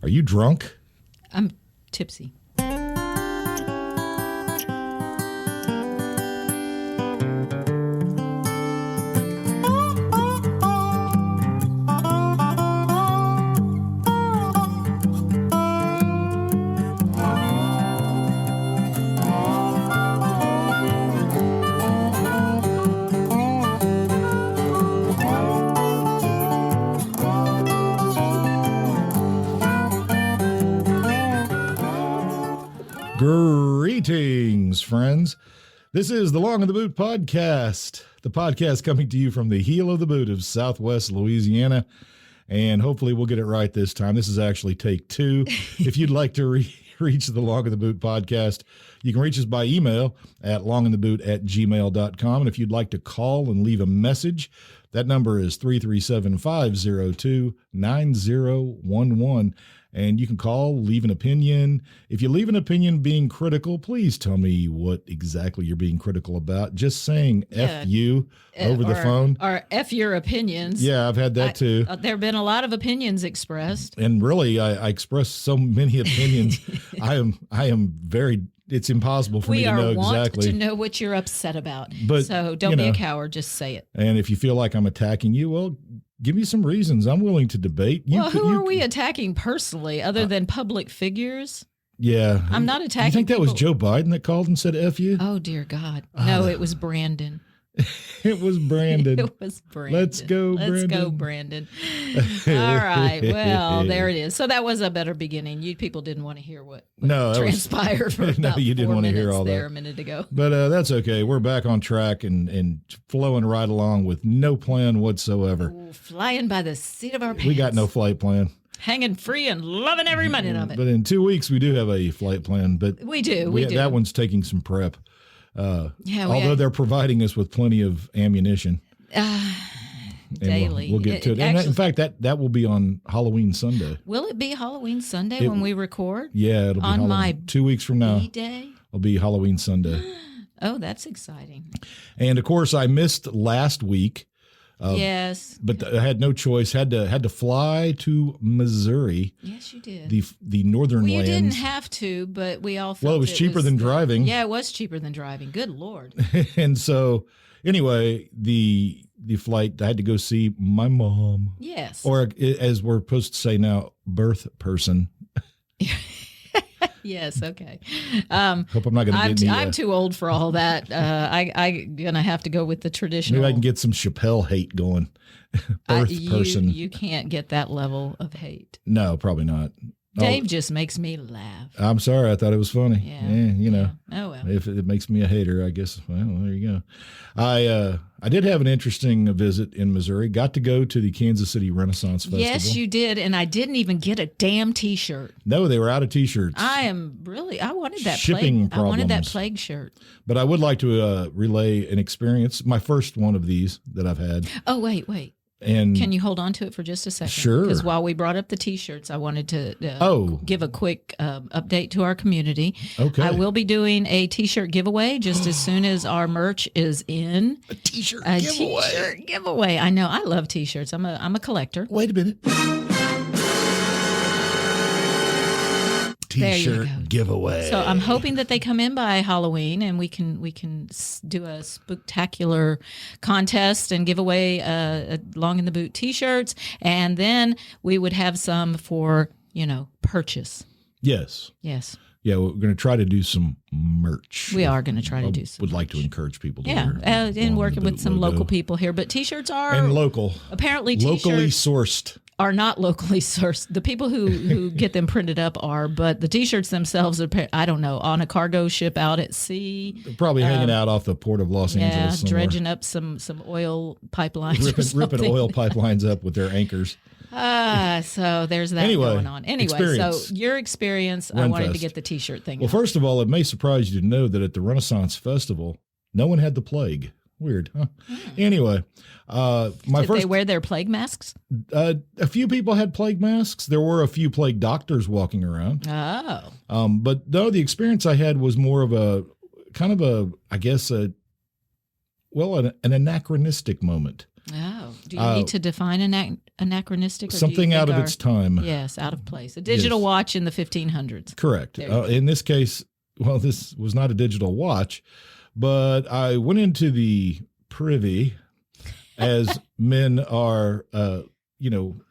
Are you drunk? I'm tipsy. Greetings, friends. This is the Long in the Boot podcast, the podcast coming to you from the heel of the boot of Southwest Louisiana, and hopefully we'll get it right this time. This is actually take two. If you'd like to reach the Long in the Boot podcast, you can reach us by email at longintheboot@gmail.com, and if you'd like to call and leave a message, that number is 337-502-9011. And you can call, leave an opinion. If you leave an opinion being critical, please tell me what exactly you're being critical about. Just saying F you over the phone. Or F your opinions. Yeah, I've had that too. There have been a lot of opinions expressed. And really, I express so many opinions. I am very, it's impossible for me to know exactly. We to know what you're upset about. But, so don't be a coward, just say it. And if you feel like I'm attacking you, well, give me some reasons. I'm willing to debate. Who are we attacking personally other than public figures? Yeah. I'm not attacking You think that was people. Joe Biden that called and said F you? Oh, dear God. No, it was Brandon. It was Brandon. It was Brandon. Let's go, Brandon. Let's go, Brandon. All right. Well, there it is. So that was a better beginning. You people didn't want to hear what transpired for about you didn't 4 want to hear minutes all there that a minute ago. But that's okay. We're back on track and flowing right along with no plan whatsoever. Ooh, flying by the seat of our pants. We got no flight plan. Hanging free and loving every minute of it. But in 2 weeks, we do have a flight plan. But we do. That one's taking some prep. Although they're providing us with plenty of ammunition. Daily. We'll get to it. Actually, in fact, that will be on Halloween Sunday. Will it be Halloween Sunday when we record? Yeah, it'll be on Halloween. my 2 weeks from now. day? It'll be Halloween Sunday. Oh, that's exciting. And of course, I missed last week. Yes, but I had no choice. Had to fly to Missouri. Yes, you did. The northern lands. You didn't have to, but we all felt it was cheaper than driving. Yeah, it was cheaper than driving. Good Lord. And so, anyway, the flight, I had to go see my mom. Yes. Or as we're supposed to say now, birth person. Yes. Okay. Hope I'm not going to get I'm too old for all that. I'm going to have to go with the traditional. Maybe I can get some Chappelle hate going. Birth person. You can't get that level of hate. No, probably not. Dave just makes me laugh. I'm sorry. I thought it was funny. Yeah. Oh, well. If it makes me a hater, I guess, well, there you go. I did have an interesting visit in Missouri. Got to go to the Kansas City Renaissance Festival. Yes, you did. And I didn't even get a damn T-shirt. No, they were out of T-shirts. I wanted that shipping plague. I wanted that plague shirt. But I would like to relay an experience, my first one of these that I've had. Oh, wait. And can you hold on to it for just a second? Sure. Because while we brought up the T-shirts, I wanted to give a quick update to our community. Okay. I will be doing a T-shirt giveaway just as soon as our merch is in. A T-shirt giveaway. I know. I love T-shirts. I'm a collector. Wait a minute. T-shirt giveaway. So I'm hoping that they come in by Halloween and we can do a spectacular contest and give away Long in the Boot T-shirts, and then we would have some for purchase. Yes. Yeah, we're going to try to do some merch. We are going to try to do some. Would like to encourage people to and working with some local people here. But T-shirts are apparently T-shirts locally sourced. Are not locally sourced. The people who get them printed up are, but the T-shirts themselves are, I don't know, on a cargo ship out at sea. They're probably hanging out off the port of Los Angeles somewhere. Dredging up some oil pipelines. Ripping oil pipelines up with their anchors. So there's that going on. Anyway, so your experience, I wanted to get the T-shirt thing. Well, first of all, it may surprise you to know that at the Renaissance Festival, no one had the plague. Weird, huh? Anyway, Did they wear their plague masks? A few people had plague masks. There were a few plague doctors walking around. Oh. But no, the experience I had was more of an anachronistic moment. Oh, do you need to define anachronistic? Or Something out of its time. Yes, out of place. A digital watch in the 1500s. Correct. In this case, well, this was not a digital watch, but I went into the privy, as men are,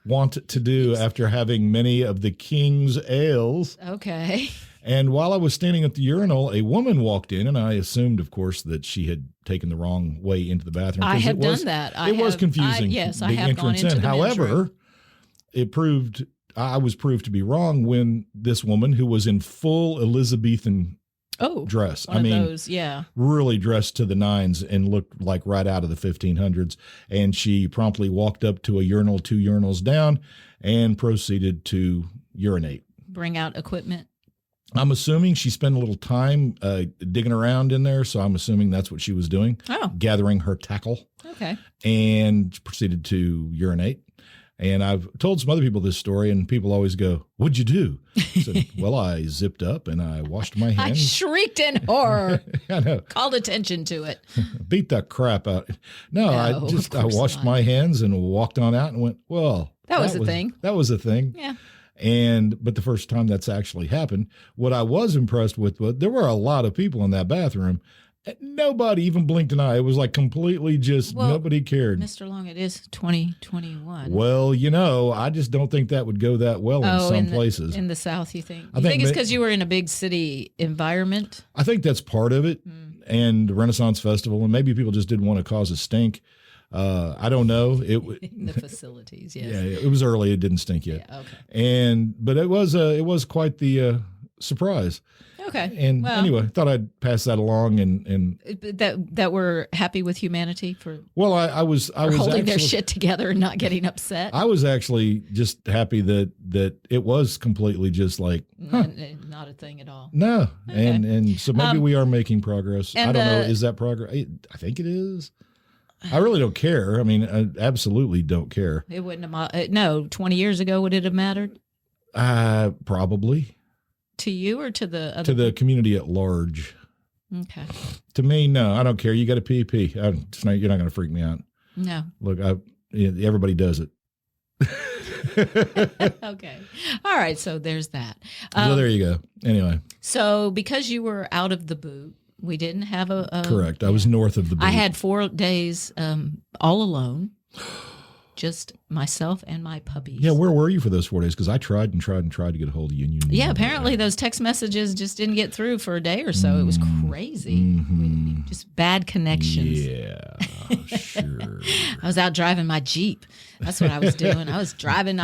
want to do after having many of the king's ales. Okay. And while I was standing at the urinal, a woman walked in, and I assumed, of course, that she had taken the wrong way into the bathroom. I have done that. It was confusing. Yes, I have gone into the men's However, room. I was proved to be wrong when this woman, who was in full Elizabethan dress, those, yeah, really dressed to the nines and looked like right out of the 1500s, and she promptly walked up to a urinal 2 urinals down and proceeded to urinate. Bring out equipment. I'm assuming she spent a little time digging around in there, so I'm assuming that's what she was doing, gathering her tackle. Okay. And proceeded to urinate. And I've told some other people this story, and people always go, "What'd you do?" I said, "Well, I zipped up and I washed my hands." I shrieked in horror. I know. Called attention to it. Beat the crap out. No, I washed my hands and walked on out and went, well. That was a thing. That was a thing. Yeah. But the first time that's actually happened, what I was impressed with, there were a lot of people in that bathroom. Nobody even blinked an eye. It was like completely just nobody cared. Mr. Long, it is 2021. Well, I just don't think that would go that well in some places. In the South, you think? You think it's because you were in a big city environment? I think that's part of it. And the Renaissance Festival, and maybe people just didn't want to cause a stink. I don't know. The facilities, yes. Yeah, it was early. It didn't stink yet. Yeah, okay. But it was quite the surprise. Okay. And anyway, thought I'd pass that along and that we're happy with humanity for. Well, I was holding their shit together and not getting upset. I was actually just happy that it was completely just like not a thing at all. No, okay. and so maybe we are making progress. I don't know. Is that progress? I think it is. I really don't care. I mean, I absolutely don't care. It wouldn't have. No, 20 years ago, would it have mattered? Probably. To you or to the other? To the community at large. Okay. To me, no, I don't care. You got a PP. You're not going to freak me out. No. Look, everybody does it. Okay. All right. So there's that. So there you go. Anyway. So because you were out of the boot, we didn't have a correct. I was north of the boot. I had 4 days all alone. Just myself and my puppies. Yeah, where were you for those 4 days? Because I tried to get a hold of you. Yeah, apparently those text messages just didn't get through for a day or so. It was crazy. Mm-hmm. Just bad connections. Yeah, sure. I was out driving my Jeep. That's what I was doing. I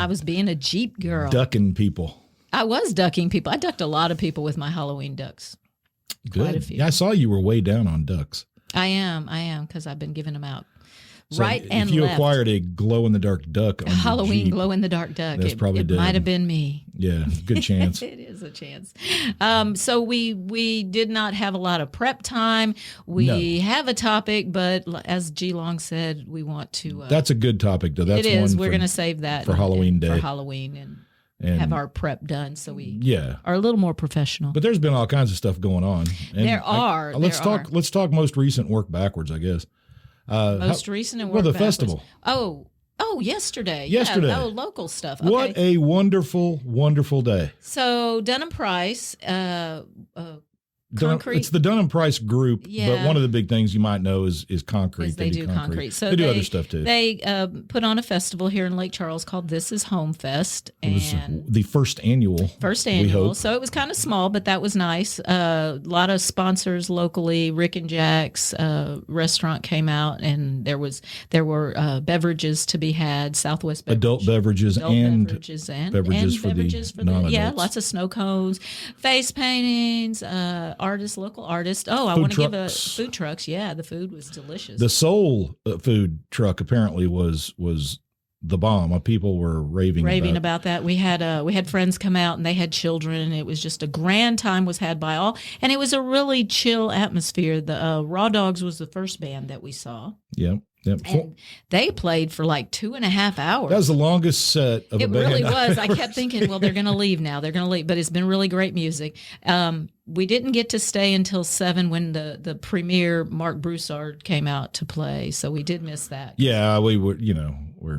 was being a Jeep girl. Ducking people. I was ducking people. I ducked a lot of people with my Halloween ducks. Good. Quite a few. Yeah, I saw you were way down on ducks. I am, because I've been giving them out. So right and left. If you acquired a glow-in-the-dark duck on Halloween Jeep, glow-in-the-dark duck, that's probably it might have been me. Yeah, good chance. It is a chance. So we did not have a lot of prep time. We have a topic, but as G Long said, we want to. That's a good topic, though. That's it is. We're going to save that for Halloween Day. For Halloween and have our prep done, so we are a little more professional. But there's been all kinds of stuff going on. And let's talk most recent work backwards, I guess. Most recent and work the backwards. festival. Oh, yesterday. Yesterday. Yeah, local stuff. Okay. What a wonderful, wonderful day. So Dunham Price, concrete. It's the Dunham Price group, but one of the big things you might know is concrete. They do concrete. So they do other stuff too. They put on a festival here in Lake Charles called This Is Home Fest. It was the first annual. We hope. So it was kind of small, but that was nice. A lot of sponsors locally. Rick and Jack's restaurant came out, and there were beverages to be had. Southwest beverages. Adult beverages and beverages for non-adults. Yeah, lots of snow cones, face paintings, local artists. Oh, I want to give food trucks. Yeah, the food was delicious. The Soul food truck apparently was the bomb. People were raving about that. We had friends come out and they had children. It was just a grand time was had by all, and it was a really chill atmosphere. The Raw Dogs was the first band that we saw. Yeah, Yep. And they played for like 2.5 hours. That was the longest set of a band. It really was. I've I ever kept thinking, well, they're going to leave now. They're going to leave. But it's been really great music. We didn't get to stay until 7 when the premier Mark Broussard came out to play. So we did miss that. Yeah, we were,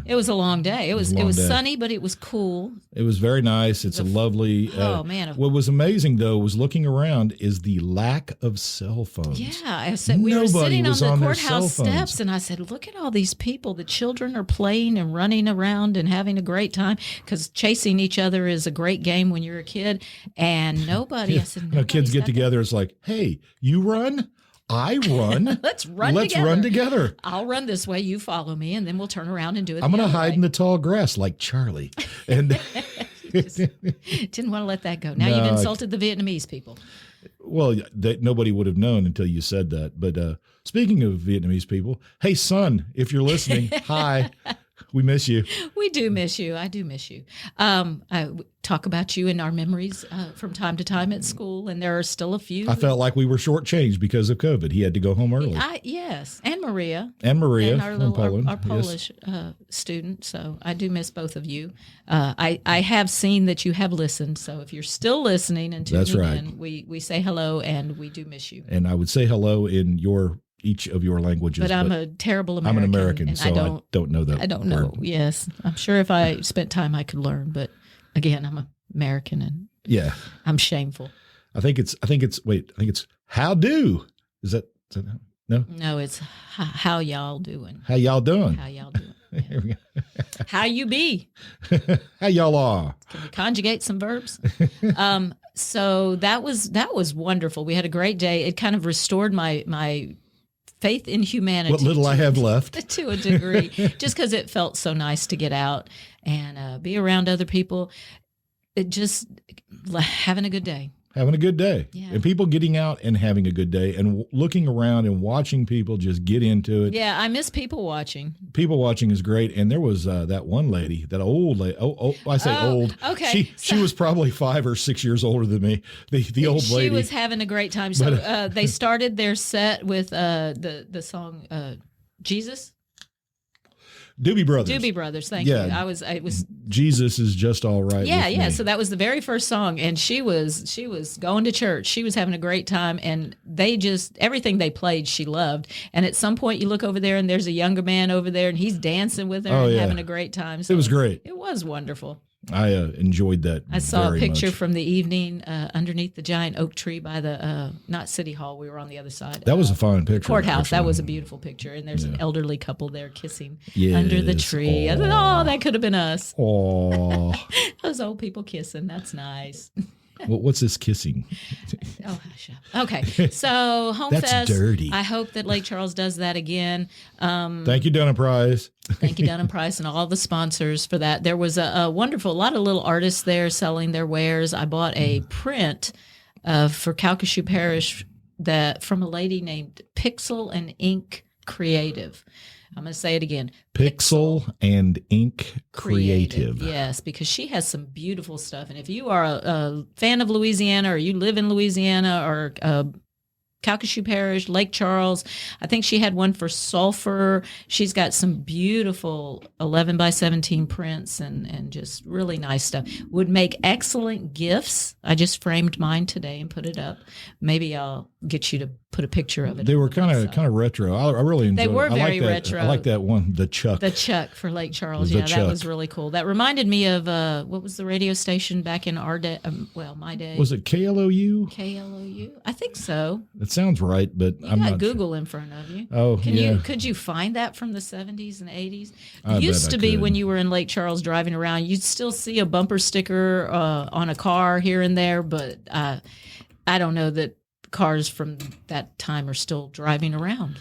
It was a long day. It was sunny, but it was cool. It was very nice. It's a lovely. Oh man! What was amazing though was looking around is the lack of cell phones. Yeah, I said we were Nobody sitting on was the on their courthouse cell phones. steps, and I said, "Look at all these people. The children are playing and running around and having a great time because chasing each other is a great game when you're a kid." And nobody. I said, Kids get together. It's like, hey, you run. I run. Let's run Let's together. run together. I'll run this way. You follow me, and then we'll turn around and do it. I'm going to the other hide way. in the tall grass like Charlie. And Didn't want to let that go. Now you've insulted the Vietnamese people. well, nobody would have known until you said that. But speaking of Vietnamese people, hey, son, if you're listening, hi. We miss you. We do miss you. I do miss you. I talk about you in our memories from time to time at school, and there are still a few. I felt like we were shortchanged because of COVID. He had to go home early. Yes, and Maria. And Maria And our from little, Poland. our Polish student. So I do miss both of you. I have seen that you have listened. So if you're still listening and tuning That's right. in, we say hello and we do miss you. And I would say hello in each of your languages. But I'm a terrible American. I'm an American, and so I don't know that. I don't know. Yes, I'm sure if I spent time, I could learn. But again, I'm American, and Yeah, I'm shameful. I think it's how do is that no? No, it's how y'all doing? How y'all doing? How y'all doing? Here we How you be? go. How y'all are? Can we conjugate some verbs? So that was wonderful. We had a great day. It kind of restored my faith in humanity. What little I have left. To a degree, just because it felt so nice to get out and be around other people. It just having a good day. Having a good day. Yeah. And people getting out and having a good day and looking around and watching people just get into it. Yeah, I miss people watching. People watching is great. And there was that one lady, that old lady. Oh, I say old. Okay. She was probably 5 or 6 years older than me. The old lady. She was having a great time. So they started their set with the song Jesus. Doobie Brothers. Doobie Brothers, thank you. I was Jesus is just all right. Yeah, with yeah. me. So that was the very first song, and she was going to church. She was having a great time, and everything they played, she loved. And at some point, you look over there, and there's a younger man over there, and he's dancing with her and having a great time. So it was great. It was wonderful. I enjoyed that. I saw a very picture much. from the evening underneath the giant oak tree by the not City Hall. We were on the other side. That was a fine picture. Courthouse. actually. That was a beautiful picture, and there's an elderly couple there kissing Yes. under the tree. I thought, that could have been us. Oh, Those old people kissing. That's nice. what's this kissing? Oh, hush up. Okay. So Home That's Fest. dirty. I hope that Lake Charles does that again. Thank you, Dun & Price. Thank you, Dun & Price, and all the sponsors for that. There was a lot of little artists there selling their wares. I bought a print for Calcasieu Parish from a lady named Pixel and Ink Creative. I'm going to say it again. Pixel and Ink Creative. Yes, because she has some beautiful stuff. And if you are a fan of Louisiana, or you live in Louisiana, or Calcasieu Parish, Lake Charles, I think she had one for Sulphur. She's got some beautiful 11 by 17 prints and just really nice stuff. Would make excellent gifts. I just framed mine today and put it up. Maybe I'll get you to put a picture of it. They were kind of retro. I really enjoyed They were it. I very like that. retro. I like that one, the Chuck. The Chuck for Lake Charles. The Yeah, Chuck. that was really cool. That reminded me of what was the radio station back in our day? My day. Was it KLOU? KLOU? I think so. It sounds right, but You I'm got not. Google in front of you. Oh, yeah. Could you find that from the 70s and 80s? I It bet used I to be could. when you were in Lake Charles driving around, you'd still see a bumper sticker on a car here and there, but I don't know that cars from that time are still driving around.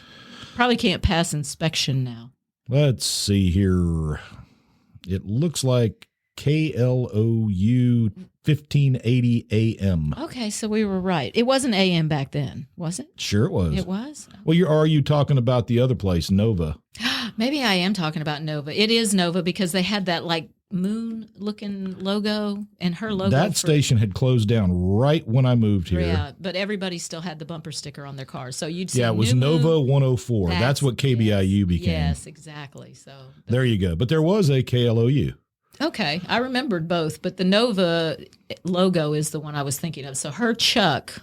Probably can't pass inspection now. Let's see here. It looks like KLOU 1580 AM. Okay, so we were right. It wasn't AM back then, was it? Sure it was. It was? Well, are you talking about the other place, Nova? Maybe I am talking about Nova. It is Nova because they had that like moon-looking logo, and her logo. That station had closed down right when I moved here. Yeah, but everybody still had the bumper sticker on their car, so you'd see. Yeah, it was Nova 104. That's what KBIU became. Yes, exactly. So there you go. But there was a KLOU. Okay, I remembered both, but the Nova logo is the one I was thinking of. So her Chuck,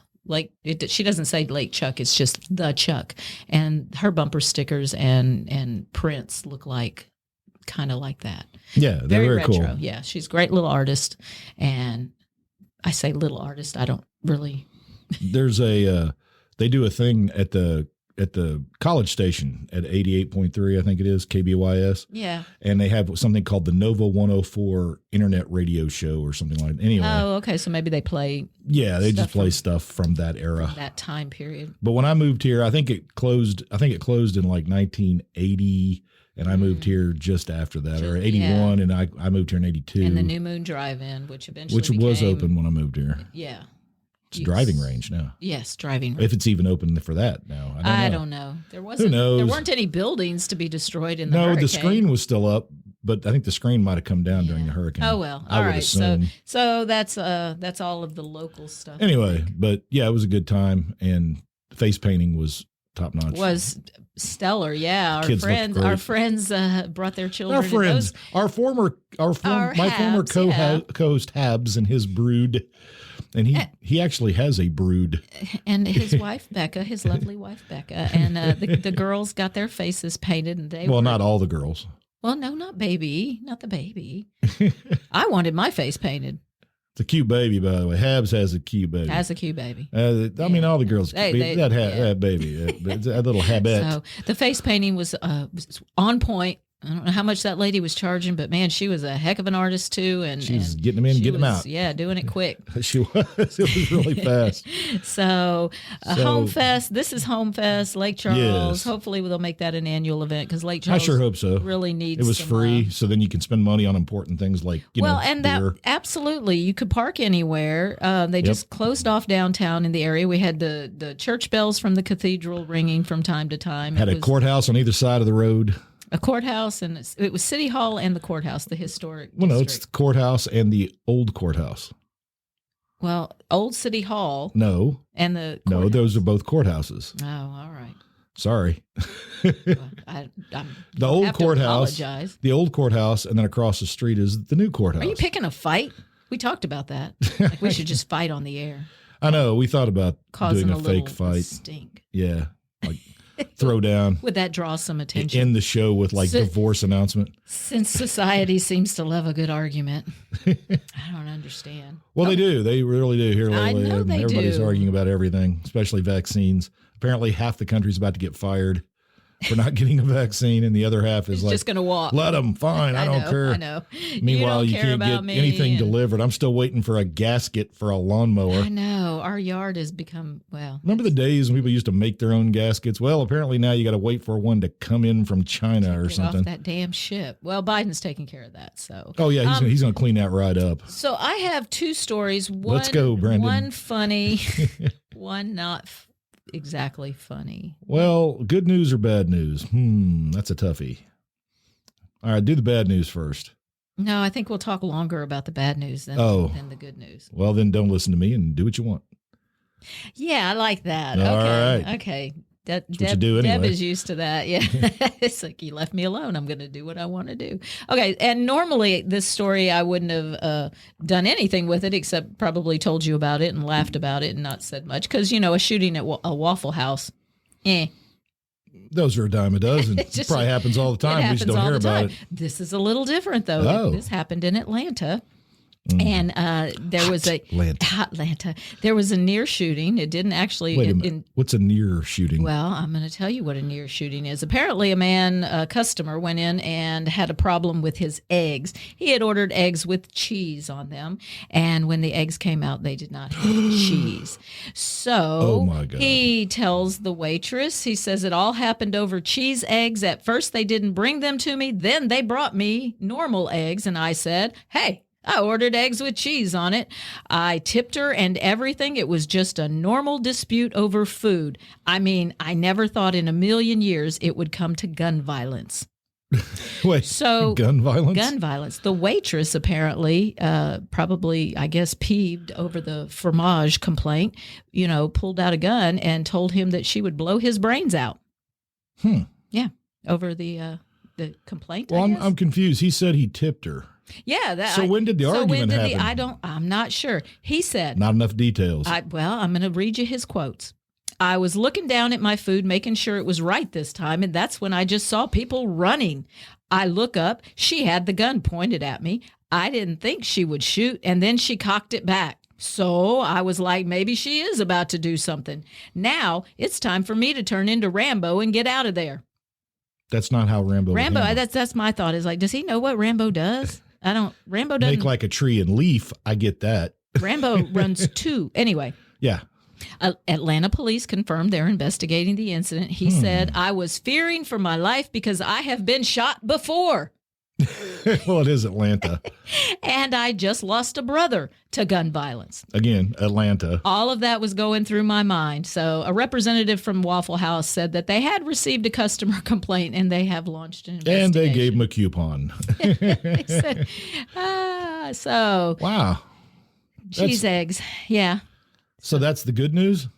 she doesn't say Lake Chuck; it's just the Chuck, and her bumper stickers and prints look like. Kind of like that. Yeah, they're very retro. cool. Yeah, she's a great little artist, and I say little artist. I don't really. There's they do a thing at the college station at 88.3, I think it is, KBYS. Yeah. And they have something called the Nova 104 Internet Radio Show or something like that. Anyway. Oh, okay. So maybe they play. Yeah, they just play stuff from that era. That time period. But when I moved here, I think it closed in like 1980. And I moved here just after that, or 81, and I moved here in 82. And the New Moon Drive-In, which eventually was open when I moved here. Yeah. It's a driving range now. Yes, driving range. If it's even open for that now. I don't know. There wasn't. Who knows? There weren't any buildings to be destroyed in the hurricane. No, the screen was still up, but I think the screen might have come down during the hurricane. Oh, well. All right. So that's all of the local stuff. Anyway, but yeah, it was a good time, and face painting was top notch. Was stellar, yeah. Our friends brought their children. My former co-host Habs and his brood, and he actually has a brood. And his wife Becca, his lovely wife Becca, and the girls got their faces painted, and they not all the girls. Well, no, not the baby. I wanted my face painted. It's a cute baby, by the way. Habs has a cute baby. I mean, all the girls. That baby, that little Habette. So the face painting was on point. I don't know how much that lady was charging, but man, she was a heck of an artist too. And she's getting them in, getting them out. Yeah, doing it quick. She was. It was really fast. So Home Fest. This is Home Fest, Lake Charles. Yes. Hopefully, they'll make that an annual event because Lake Charles. I sure hope so. Really needs. It was free, so then you can spend money on important things like beer. That absolutely you could park anywhere. They just closed off downtown in the area. We had the church bells from the cathedral ringing from time to time. Had a courthouse on either side of the road. A courthouse, and it was City Hall and the courthouse, the historic district. Well, no, it's the courthouse and the old courthouse. Well, old City Hall. No. And the courthouse. No, those are both courthouses. Oh, all right. Sorry. Well, the old courthouse. Apologize. The old courthouse, and then across the street is the new courthouse. Are you picking a fight? We talked about that. Like we should just fight on the air. I know. We thought about causing doing a fake fight. Stink. Yeah. Like throw down. Would that draw some attention? End the show with divorce announcement. Since society seems to love a good argument. I don't understand. Well, they do. They really do here lately. I know they Everybody's do. arguing about everything, especially vaccines. Apparently half the country's about to get fired for not getting a vaccine, and the other half is just going to walk. Let them. Fine. I don't care. I know. Meanwhile, you can't get anything delivered. I'm still waiting for a gasket for a lawnmower. I know. Our yard has become, Remember the days when people used to make their own gaskets? Well, apparently now you got to wait for one to come in from China or something. Off that damn ship. Well, Biden's taking care of that. So. Oh, yeah. He's going to clean that right up. So I have two stories. Let's go, Brandon. One funny, one not exactly funny. Well, good news or bad news? That's a toughie. All right, do the bad news first. No, I think we'll talk longer about the bad news than the good news. Well, then don't listen to me and do what you want. Yeah, I like that. All okay. right. Okay. What you do anyway. Deb is used to that. Yeah. It's like, you left me alone. I'm going to do what I want to do. Okay. And normally this story, I wouldn't have done anything with it except probably told you about it and laughed about it and not said much. Because, a shooting at a Waffle House, Those are a dime a dozen. It probably happens all the time. We just don't hear about it. This is a little different, though. Oh. This happened in Atlanta. And there was Atlanta. There was a near shooting. It didn't actually. Wait a minute. What's a near shooting? Well, I'm going to tell you what a near shooting is. Apparently, a customer went in and had a problem with his eggs. He had ordered eggs with cheese on them, and when the eggs came out, they did not have cheese. So he tells the waitress, he says, it all happened over cheese eggs. At first, they didn't bring them to me. Then they brought me normal eggs, and I said, hey, I ordered eggs with cheese on it. I tipped her and everything. It was just a normal dispute over food. I mean, I never thought in a million years it would come to gun violence. Wait, So gun violence? gun violence. The waitress apparently, probably, I guess, peeved over the fromage complaint, pulled out a gun and told him that she would blow his brains out. Yeah, over the complaint. Well, I guess. I'm confused. He said he tipped her. Yeah. So when did the argument happen? I'm not sure. He said. Not enough details. I'm going to read you his quotes. I was looking down at my food, making sure it was right this time, and that's when I just saw people running. I look up. She had the gun pointed at me. I didn't think she would shoot, and then she cocked it back. So I was like, maybe she is about to do something. Now it's time for me to turn into Rambo and get out of there. That's not how Rambo. That's my thought. Is like, does he know what Rambo does? Rambo doesn't make like a tree and leaf. I get that. Rambo runs two. Anyway. Yeah. Atlanta police confirmed they're investigating the incident. He said, I was fearing for my life because I have been shot before. Well, it is Atlanta. And I just lost a brother to gun violence. Again, Atlanta. All of that was going through my mind. So a representative from Waffle House said that they had received a customer complaint and they have launched an investigation. And they gave him a coupon. They said, so. Wow. Cheese eggs. Yeah. So that's the good news?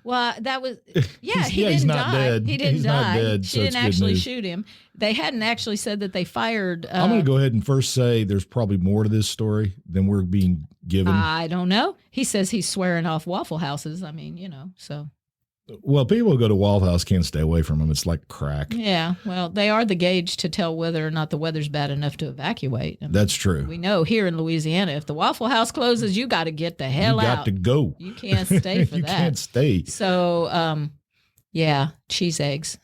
Well, that was, yeah, He's didn't not die. dead. He didn't He's die. not dead, She so didn't it's good actually news. shoot him. They hadn't actually said that they fired. I'm going to go ahead and first say there's probably more to this story than we're being given. I don't know. He says he's swearing off Waffle Houses. I mean, so. Well, people who go to Waffle House can't stay away from them. It's like crack. Yeah, well, they are the gauge to tell whether or not the weather's bad enough to evacuate. I mean, That's true. we know here in Louisiana, if the Waffle House closes, you got to get the hell You out. got to go. You can't stay for You that. can't stay. So, yeah, cheese eggs.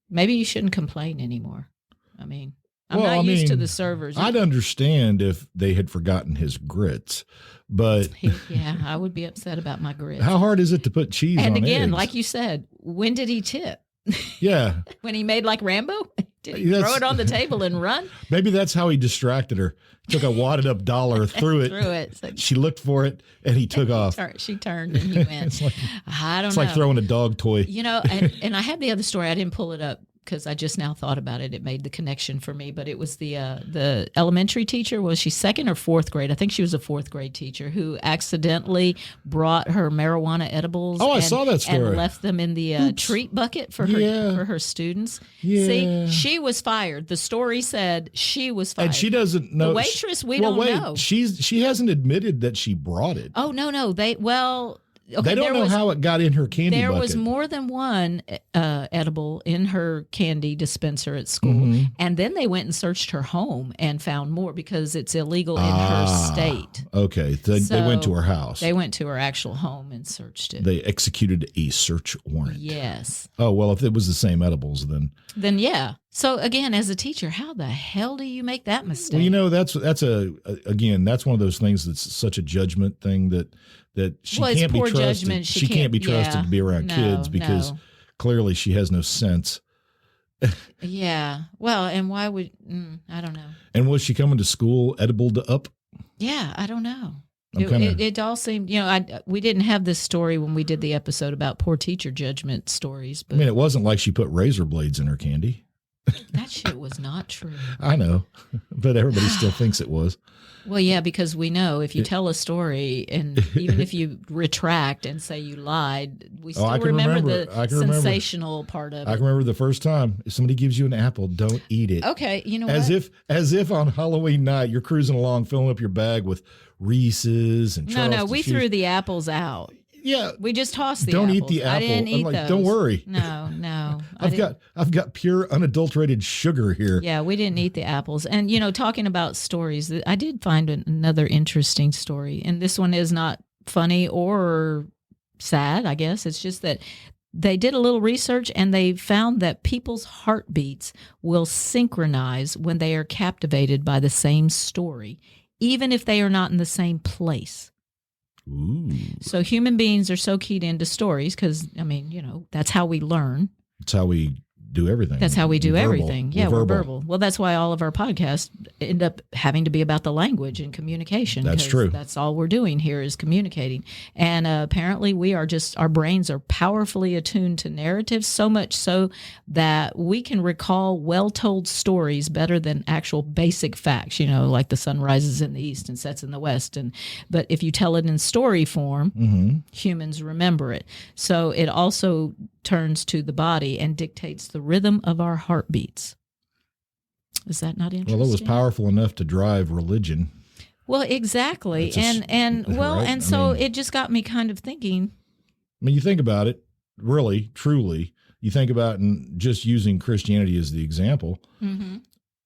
Maybe you shouldn't complain anymore. I mean, I'm not used to the servers. I'd understand if they had forgotten his grits, but Yeah, I would be upset about my grits. how hard is it to put cheese on And again, eggs? like you said, when did he tip? Yeah. When he made like Rambo? Did he throw it on the table and run? Maybe that's how he distracted her. Took a wadded up dollar, threw it. So She looked for it, and he took off. she turned and he went. I don't know. It's like throwing a dog toy. And I had the other story. I didn't pull it up because I just now thought about it. It made the connection for me. But it was the elementary teacher. Was she second or fourth grade? I think she was a fourth grade teacher who accidentally brought her marijuana edibles. Oh, I saw that story. And left them in the treat bucket for her students. Yeah. See, she was fired. The story said she was fired. And she doesn't know. The waitress, we don't know. She hasn't admitted that she brought it. Oh, no. Okay, they don't know how it got in her candy bucket. There was more than one edible in her candy dispenser at school. And then they went and searched her home and found more because it's illegal in her state. Okay. They went to her house. They went to her actual home and searched it. They executed a search warrant. Yes. Oh, well, if it was the same edibles, then yeah. So again, as a teacher, how the hell do you make that mistake? Well, that's one of those things that's such a judgment thing that she can't be trusted. Judgment. She can't be trusted to be around kids because clearly she has no sense. Yeah. Well, and why would I don't know. And was she coming to school edible to up? Yeah, I don't know. It all seemed, we didn't have this story when we did the episode about poor teacher judgment stories. But I mean, it wasn't like she put razor blades in her candy. That shit was not true. I know, but everybody still thinks it was. Well, yeah, because we know if you tell a story and even if you retract and say you lied, we still remember the sensational part of it. I can remember the first time if somebody gives you an apple, don't eat it. Okay, you know as what? As if on Halloween night you're cruising along, filling up your bag with Reese's and Charleston No, we threw the apples out. Yeah, we just tossed the don't apples. Eat the apple. I didn't eat those. Don't worry. No. I've got pure unadulterated sugar here. Yeah, we didn't eat the apples. And talking about stories, I did find another interesting story, and this one is not funny or sad. I guess it's just that they did a little research and they found that people's heartbeats will synchronize when they are captivated by the same story, even if they are not in the same place. Ooh. So human beings are so keyed into stories because, that's how we learn. It's how we do everything. That's how we do Verbal. everything. Yeah, we're verbal. Well, that's why all of our podcasts end up having to be about the language and communication. That's true. That's all we're doing here is communicating. And apparently our brains are powerfully attuned to narratives, so much so that we can recall well-told stories better than actual basic facts, like the sun rises in the east and sets in the west. But if you tell it in story form, humans remember it. So it also turns to the body and dictates the rhythm of our heartbeats. Is that not interesting? Well, it was powerful enough to drive religion. Well, exactly. Right? So it just got me kind of thinking. I mean, you think about it, really, truly, you think about and just using Christianity as the example,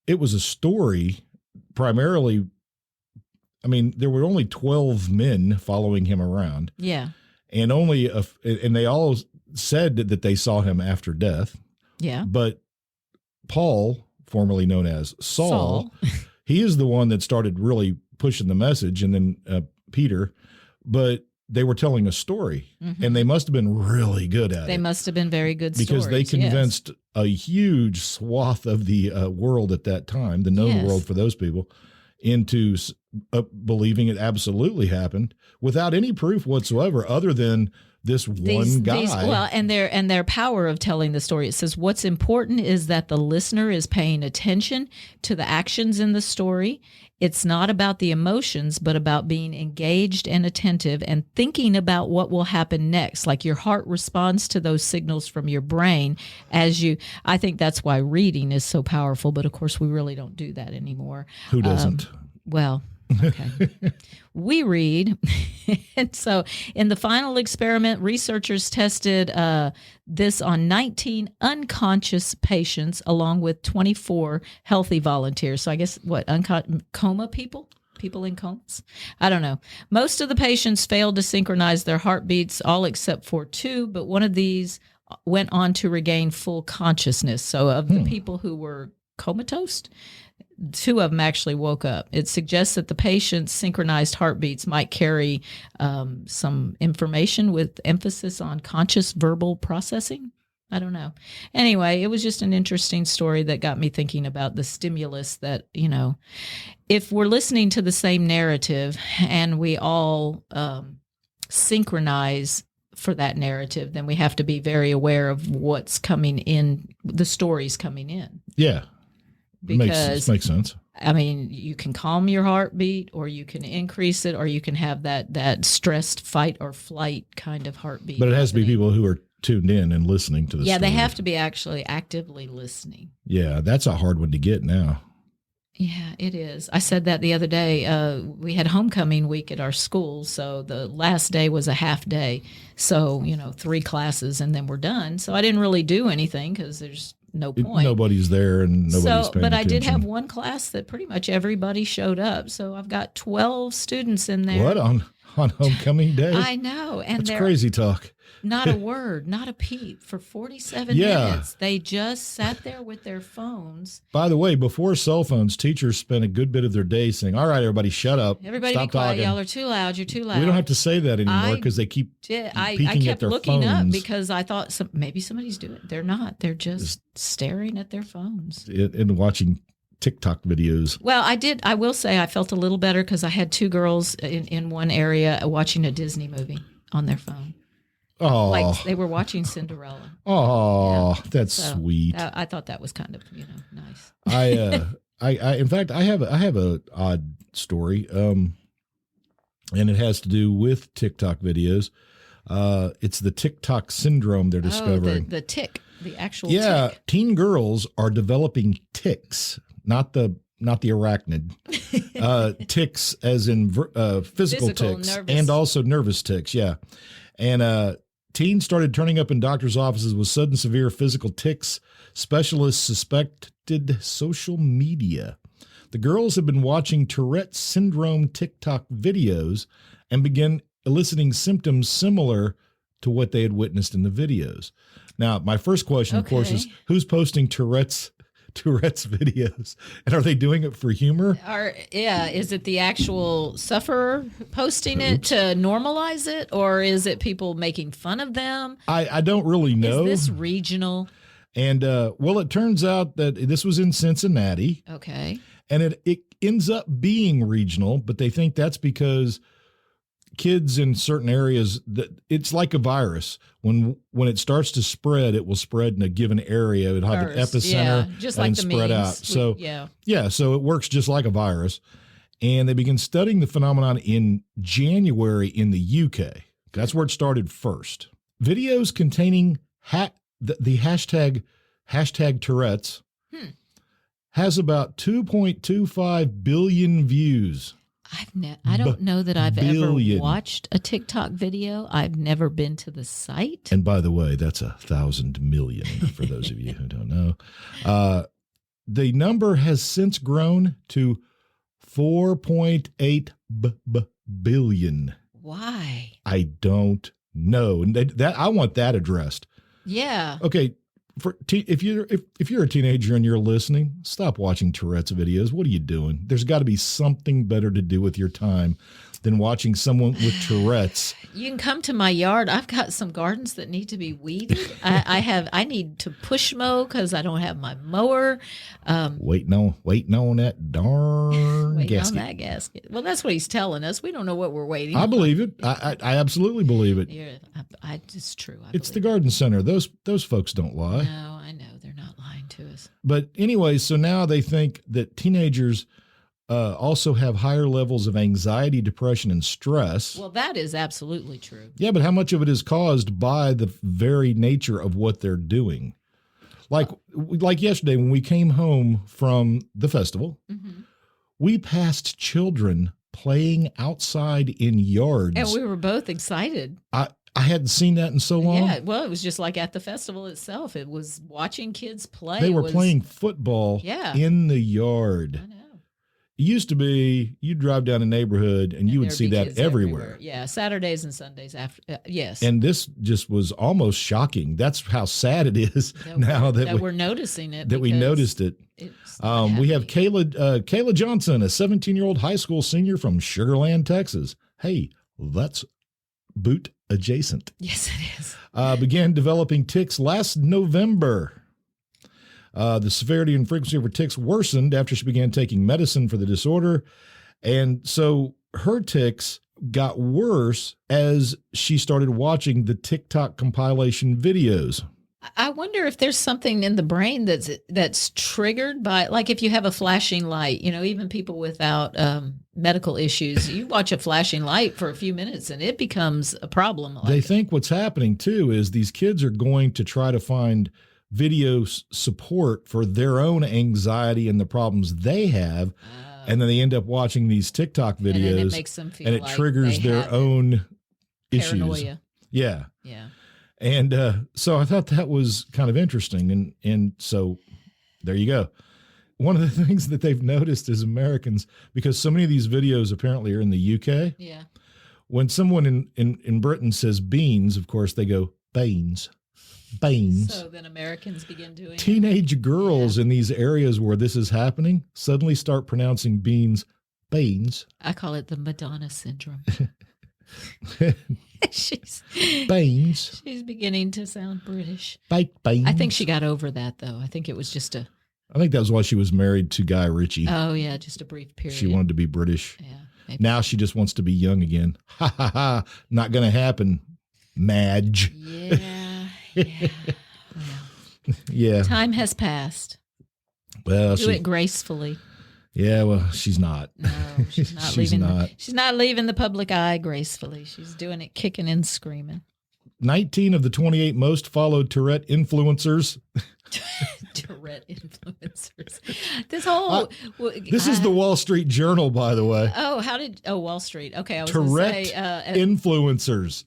it was a story primarily. I mean, there were only 12 men following him around. Yeah. And and they all said that they saw him after death. Yeah. But Paul, formerly known as Saul, he is the one that started really pushing the message, and then Peter. But they were telling a story, and they must have been really good at it. They must have been very good because they convinced a huge swath of the world at that time, the known world for those people, into believing it absolutely happened without any proof whatsoever other than this one guy. And their power of telling the story. It says what's important is that the listener is paying attention to the actions in the story. It's not about the emotions, but about being engaged and attentive and thinking about what will happen next. Like your heart responds to those signals from your brain I think that's why reading is so powerful. But of course, we really don't do that anymore. Who doesn't? Okay. We read. And so in the final experiment, researchers tested this on 19 unconscious patients along with 24 healthy volunteers. So I guess coma people? People in comas? I don't know. Most of the patients failed to synchronize their heartbeats, all except for 2, but one of these went on to regain full consciousness. So of the people who were comatose, 2 of them actually woke up. It suggests that the patient's synchronized heartbeats might carry some information with emphasis on conscious verbal processing. I don't know. Anyway, it was just an interesting story that got me thinking about the stimulus that, if we're listening to the same narrative and we all synchronize for that narrative, then we have to be very aware of what's coming in, the stories coming in. Yeah. Because makes sense. I mean, you can calm your heartbeat, or you can increase it, or you can have that stressed fight or flight kind of heartbeat. But it has to be people who are tuned in and listening to the story. Yeah, they have to be actually actively listening. Yeah, that's a hard one to get now. Yeah, it is. I said that the other day. We had homecoming week at our school, so the last day was a half day. So, 3 classes, and then we're done. So I didn't really do anything because there's no point. Nobody's there and nobody's paying attention. But I did have one class that pretty much everybody showed up. So I've got 12 students in there. What, on homecoming day? I know. And that's crazy talk. Not a word, not a peep for 47 minutes. They just sat there with their phones. By the way, before cell phones, teachers spent a good bit of their day saying, all right, everybody, shut up. Everybody Stop be quiet. talking. Y'all are too loud. You're too loud. We don't have to say that anymore because they keep peeking I at kept their looking phones. up because I thought maybe somebody's doing it. They're not. They're just staring at their phones. And watching TikTok videos. Well, I will say I felt a little better because I had 2 girls in one area watching a Disney movie on their phone. Oh, like they were watching Cinderella. Oh, that's sweet. I thought that was kind of nice. I in fact I have a odd story, and it has to do with TikTok videos. It's the TikTok syndrome they're discovering. The tick, the actual tick. Teen girls are developing tics, not the arachnid. Tics as in physical tics, nervous. And also nervous tics. Yeah. And teens started turning up in doctors' offices with sudden severe physical tics. Specialists suspected social media. The girls have been watching Tourette syndrome TikTok videos and began eliciting symptoms similar to what they had witnessed in the videos. Now, my first question, of course, is who's posting Tourette's videos, and are they doing it for humor? Is it the actual sufferer posting it to normalize it, or is it people making fun of them? I don't really know. Is this regional? And well, it turns out that this was in Cincinnati. Okay. And it ends up being regional, but they think that's because kids in certain areas, that it's like a virus. When it starts to spread, it will spread in a given area. It'll have an epicenter, just like and the spread out. So so it works just like a virus. And they began studying the phenomenon in January in the UK. That's where it started first. Videos containing the hashtag Tourette's has about 2.25 billion views. I don't know that I've ever watched a TikTok video. I've never been to the site. And by the way, that's 1,000 million for those of you who don't know. The number has since grown to 4.8 billion. Why? I don't know. And that I want that addressed. Yeah. Okay. If you're a teenager and you're listening, stop watching Tourette's videos. What are you doing? There's got to be something better to do with your time than watching someone with Tourette's. You can come to my yard. I've got some gardens that need to be weeded. I need to push mow because I don't have my mower. Waiting on that darn gasket. On that gasket. Well, that's what he's telling us. We don't know what we're waiting. I believe it. I absolutely believe it. It's true. It's the garden center. Those folks don't lie. No, I know they're not lying to us. But anyway, so now they think that teenagers also have higher levels of anxiety, depression, and stress. Well, that is absolutely true. Yeah, but how much of it is caused by the very nature of what they're doing? Like yesterday when we came home from the festival, we passed children playing outside in yards. And we were both excited. I hadn't seen that in so long. Yeah, well, it was just like at the festival itself. It was watching kids play. They were playing football in the yard. I know. It used to be you'd drive down a neighborhood and you would see that everywhere. Yeah, Saturdays and Sundays after. Yes. And this just was almost shocking. That's how sad it is that we're noticing it. That we noticed it. We have Kayla Johnson, a 17-year-old high school senior from Sugar Land, Texas. Hey, that's boot adjacent. Yes, it is. Began developing tics last November. The severity and frequency of her tics worsened after she began taking medicine for the disorder. And so her tics got worse as she started watching the TikTok compilation videos. I wonder if there's something in the brain that's triggered by, like if you have a flashing light, even people without medical issues, you watch a flashing light for a few minutes and it becomes a problem. They think what's happening too is these kids are going to try to find video support for their own anxiety and the problems they have. And then they end up watching these TikTok videos and it makes them feel and it triggers their own paranoia. issues. Yeah. Yeah. And so I thought that was kind of interesting. And so there you go. One of the things that they've noticed as Americans, because so many of these videos apparently are in the UK. Yeah. When someone in Britain says beans, of course, they go beans. Beans. So then Americans begin doing Teenage girls in these areas where this is happening suddenly start pronouncing beans. I call it the Madonna syndrome. She's beginning to sound British. Baked beans. I think she got over that, though. I think it was just I think that was why she was married to Guy Ritchie. Oh, yeah, just a brief period. She wanted to be British. Yeah. Maybe. Now she just wants to be young again. Ha, ha, ha. Not going to happen, Madge. Yeah. Well, yeah. Time has passed. Well, do it gracefully. Yeah, well, she's not. No, she's not She's not leaving the public eye gracefully. She's doing it kicking and screaming. 19 of the 28 most followed Tourette influencers. Tourette influencers. This whole this is the Wall Street Journal, by the way. Wall Street. Okay, I was Tourette influencers.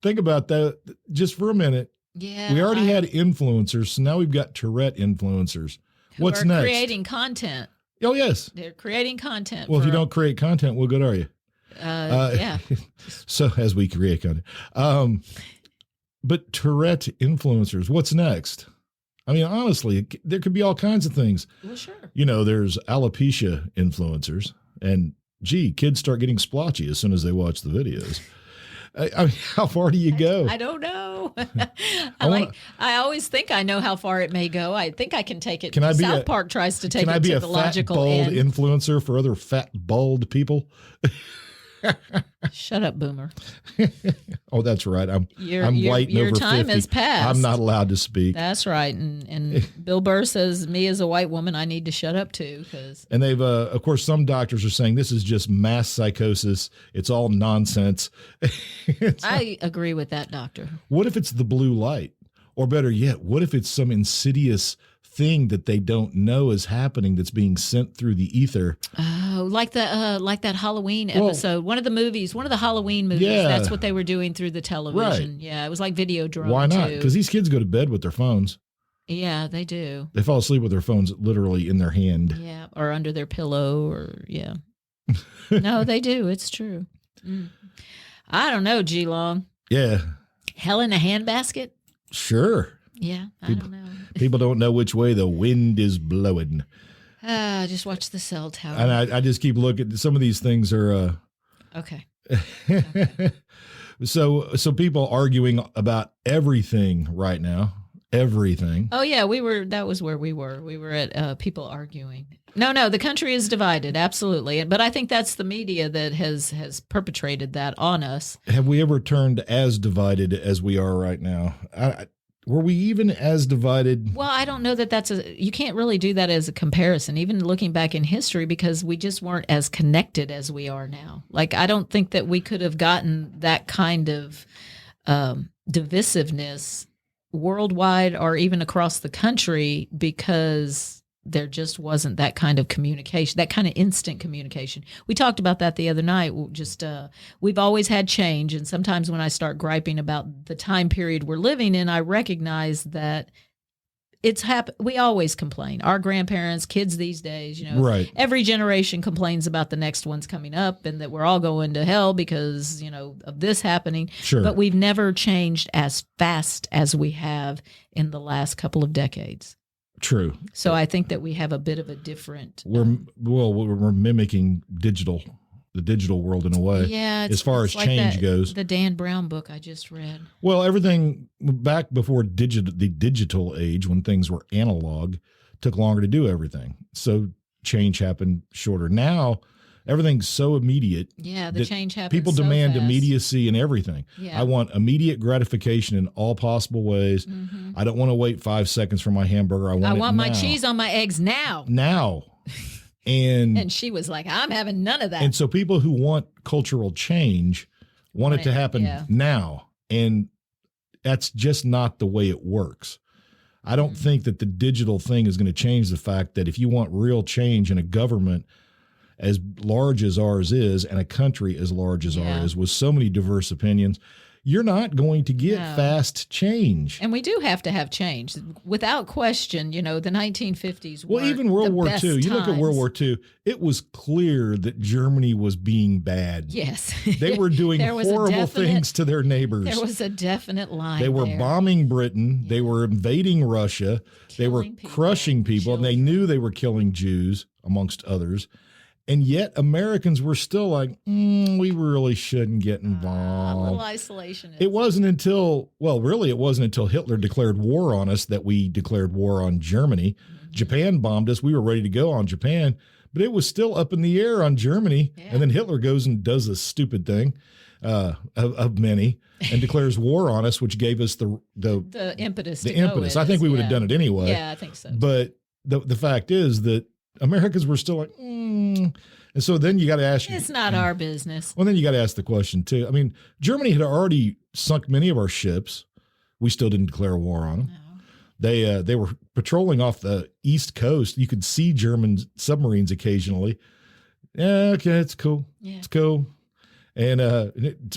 Think about that just for a minute. Yeah. We already had influencers, so now we've got Tourette influencers. What's next? Creating content. Oh, yes. They're creating content. Well, if you don't create content, what good are you? Yeah. So as we create content. But Tourette influencers, what's next? I mean, honestly, there could be all kinds of things. Well, sure. There's alopecia influencers, and kids start getting splotchy as soon as they watch the videos. I mean, how far do you go? I don't know. wanna- I always think I know how far it may go. I think I can take it. Can I be South Park tries to take Can I it be to a the fat, logical bald end. influencer for other fat, bald people? Shut up, Boomer. Oh, that's right. I'm Your white and over time 50. has passed. I'm not allowed to speak. That's right. And Bill Burr says, me as a white woman, I need to shut up too. And they've, of course, some doctors are saying this is just mass psychosis. It's all nonsense. I agree with that, doctor. What if it's the blue light? Or better yet, what if it's some insidious thing that they don't know is happening that's being sent through the ether? Oh, like that Halloween episode. One of the Halloween movies. Yeah. That's what they were doing through the television. Right. Yeah, it was like Videodrome. Why not? too. Because these kids go to bed with their phones. Yeah, they do. They fall asleep with their phones literally in their hand. Yeah, or under their pillow, or yeah. No, they do. It's true. I don't know, G Long. Yeah. Hell in a handbasket? Sure. Yeah, I don't know. People don't know which way the wind is blowing. Just watch the cell tower. And I just keep looking. Some of these things are. Okay. So people arguing about everything right now. Everything. Oh yeah, that was where we were. We were at people arguing. No, the country is divided, absolutely. But I think that's the media that has perpetrated that on us. Have we ever turned as divided as we are right now? Were we even as divided? Well, I don't know that you can't really do that as a comparison, even looking back in history, because we just weren't as connected as we are now. Like, I don't think that we could have gotten that kind of divisiveness worldwide or even across the country, because there just wasn't that kind of communication, that kind of instant communication. We talked about that the other night. Just we've always had change, and sometimes when I start griping about the time period we're living in, I recognize that it's happened. We always complain. Our grandparents, kids these days, Right. Every generation complains about the next one's coming up and that we're all going to hell because, of this happening. Sure. But we've never changed as fast as we have in the last couple of decades. True. So I think that we have a bit of a different. We're mimicking the digital world in a way. Yeah. As far as like change goes. The Dan Brown book I just read. Well, everything back before the digital age, when things were analog, took longer to do everything. So change happened shorter. Now everything's so immediate. Yeah, the change happens. People so demand fast. immediacy in everything. Yeah. I want immediate gratification in all possible ways. Mm-hmm. I don't want to wait 5 seconds for my hamburger. I want my now. cheese on my eggs now. Now. And she was like, I'm having none of that. And so people who want cultural change want it to happen now. And that's just not the way it works. I don't think that the digital thing is going to change the fact that if you want real change in a government as large as ours is and a country as large as ours is with so many diverse opinions, you're not going to get fast change. And we do have to have change. Without question, the 1950s were even World War II. You look at World times. War II, it was clear that Germany was being bad. Yes. They were doing horrible things to their neighbors. There was a definite line. They were bombing Britain. Yeah. They were invading Russia. They were crushing people. And they knew they were killing Jews, amongst others. And yet Americans were still like, we really shouldn't get involved. A little isolationist. It wasn't until Hitler declared war on us that we declared war on Germany. Mm-hmm. Japan bombed us. We were ready to go on Japan, but it was still up in the air on Germany. Yeah. And then Hitler goes and does this stupid thing of many and declares war on us, which gave us the impetus. The impetus. I think we would have done it anyway. Yeah, I think so. But the fact is that Americans were still like, And so then you got to ask. It's not our business. Well, then you got to ask the question, too. I mean, Germany had already sunk many of our ships. We still didn't declare war on them. No. They were patrolling off the East Coast. You could see German submarines occasionally. Yeah, okay, it's cool. Yeah. It's cool. And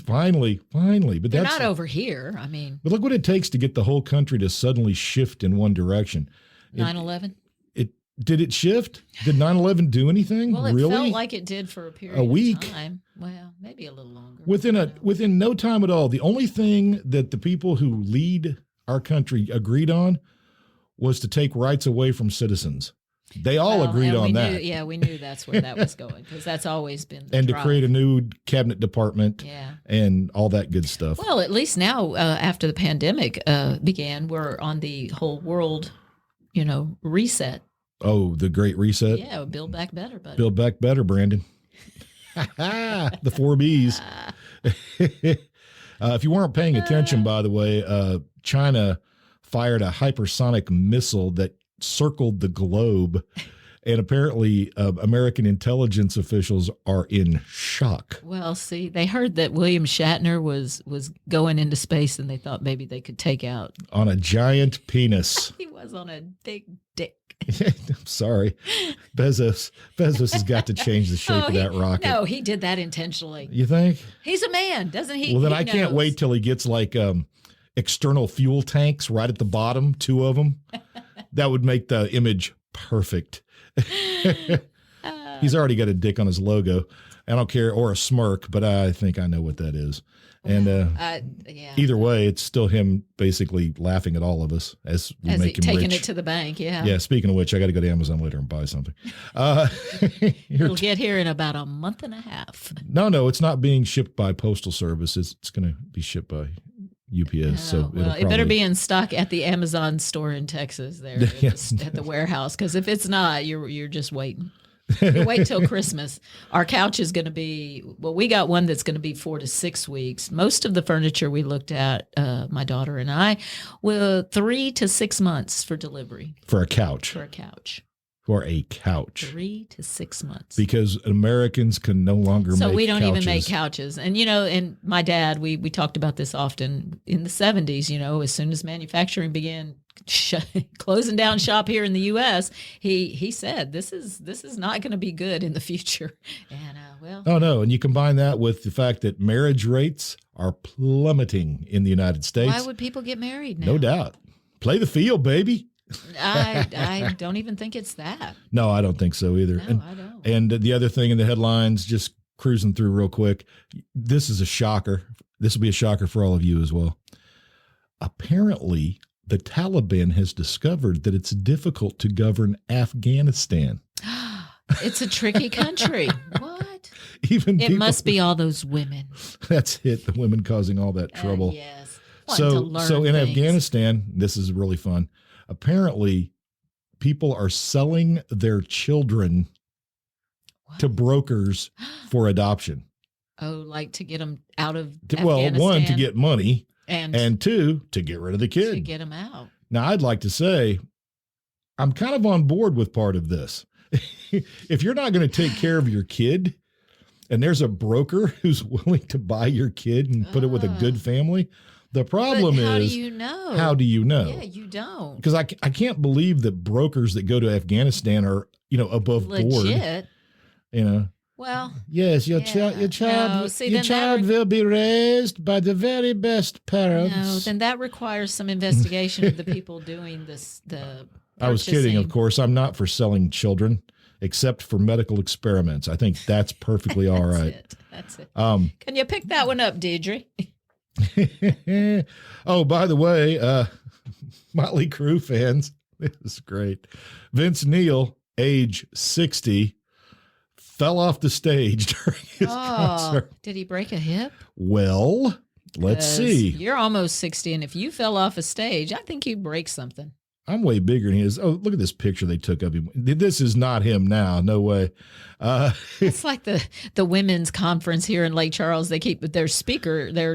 finally, but they're not over here. I mean. But look what it takes to get the whole country to suddenly shift in one direction. 9/11? Did it shift? Did 9/11 do anything? Well, it really? felt like it did for a week. Of time. Well, maybe a little longer. Within no time at all. The only thing that the people who lead our country agreed on was to take rights away from citizens. They all agreed on that. We knew that's where that was going because that's always been the and drive. to create a new cabinet department and all that good stuff. Well, at least now, after the pandemic began, we're on the whole world, reset. Oh, the Great Reset? Yeah, build back better, buddy. Build back better, Brandon. The 4 Bs. If you weren't paying attention, by the way, China fired a hypersonic missile that circled the globe, and apparently American intelligence officials are in shock. Well, see, they heard that William Shatner was going into space, and they thought maybe they could take out on a giant penis. He was on a big dick. I'm sorry. Bezos has got to change the shape of that rocket. No, he did that intentionally. You think? He's a man, doesn't he? Well, then I can't wait till he gets like external fuel tanks right at the bottom, 2 of them. That would make the image perfect. He's already got a dick on his logo. I don't care, or a smirk, but I think I know what that is. And either way, it's still him basically laughing at all of us as we make him taking rich. It to the bank, yeah. Yeah, speaking of which, I got to go to Amazon later and buy something. It'll get here in about a month and a half. No, it's not being shipped by Postal Service. It's going to be shipped by UPS. It better be in stock at the Amazon store in Texas there at the warehouse, because if it's not, you're just waiting. You wait till Christmas. Our couch is going to be, we got one that's going to be 4 to 6 weeks. Most of the furniture we looked at, my daughter and I, were 3 to 6 months for delivery. For a couch. 3 to 6 months. Because Americans can no longer make couches. So we don't even make couches. And, and my dad, we talked about this often in the 70s, as soon as manufacturing began closing down shop here in the U.S., he said, this is not going to be good in the future. And, Oh, no. And you combine that with the fact that marriage rates are plummeting in the United States. Why would people get married now? No doubt. Play the field, baby. I don't even think it's that. No, I don't think so either. No, I don't. And the other thing in the headlines, just cruising through real quick, this is a shocker. This will be a shocker for all of you as well. Apparently, the Taliban has discovered that it's difficult to govern Afghanistan. It's a tricky country. What? It must be all those women. That's it. The women causing all that trouble. Yes. So in Afghanistan, this is really fun. Apparently, people are selling their children to brokers for adoption. Oh, like to get them out of Well, Afghanistan? 1, to get money, and 2, to get rid of the kid. To get them out. Now, I'd like to say I'm kind of on board with part of this. If you're not going to take care of your kid and there's a broker who's willing to buy your kid and put it with a good family, the problem is, how do you know? How do you know? Yeah, you don't. Because I can't believe that brokers that go to Afghanistan are, above Legit. board. Well, yes, your child will be raised by the very best parents. No, then that requires some investigation of the people doing this. I was kidding, of course. I'm not for selling children, except for medical experiments. I think that's perfectly all right. That's it. Can you pick that one up, Deidre? Oh, by the way, Motley Crue fans, this is great. Vince Neil, age 60, fell off the stage during his concert. Did he break a hip? Well, let's see. You're almost 60, and if you fell off a stage, I think you'd break something. I'm way bigger than he is. Oh, look at this picture they took of him. This is not him now. No way. It's like the women's conference here in Lake Charles. They keep their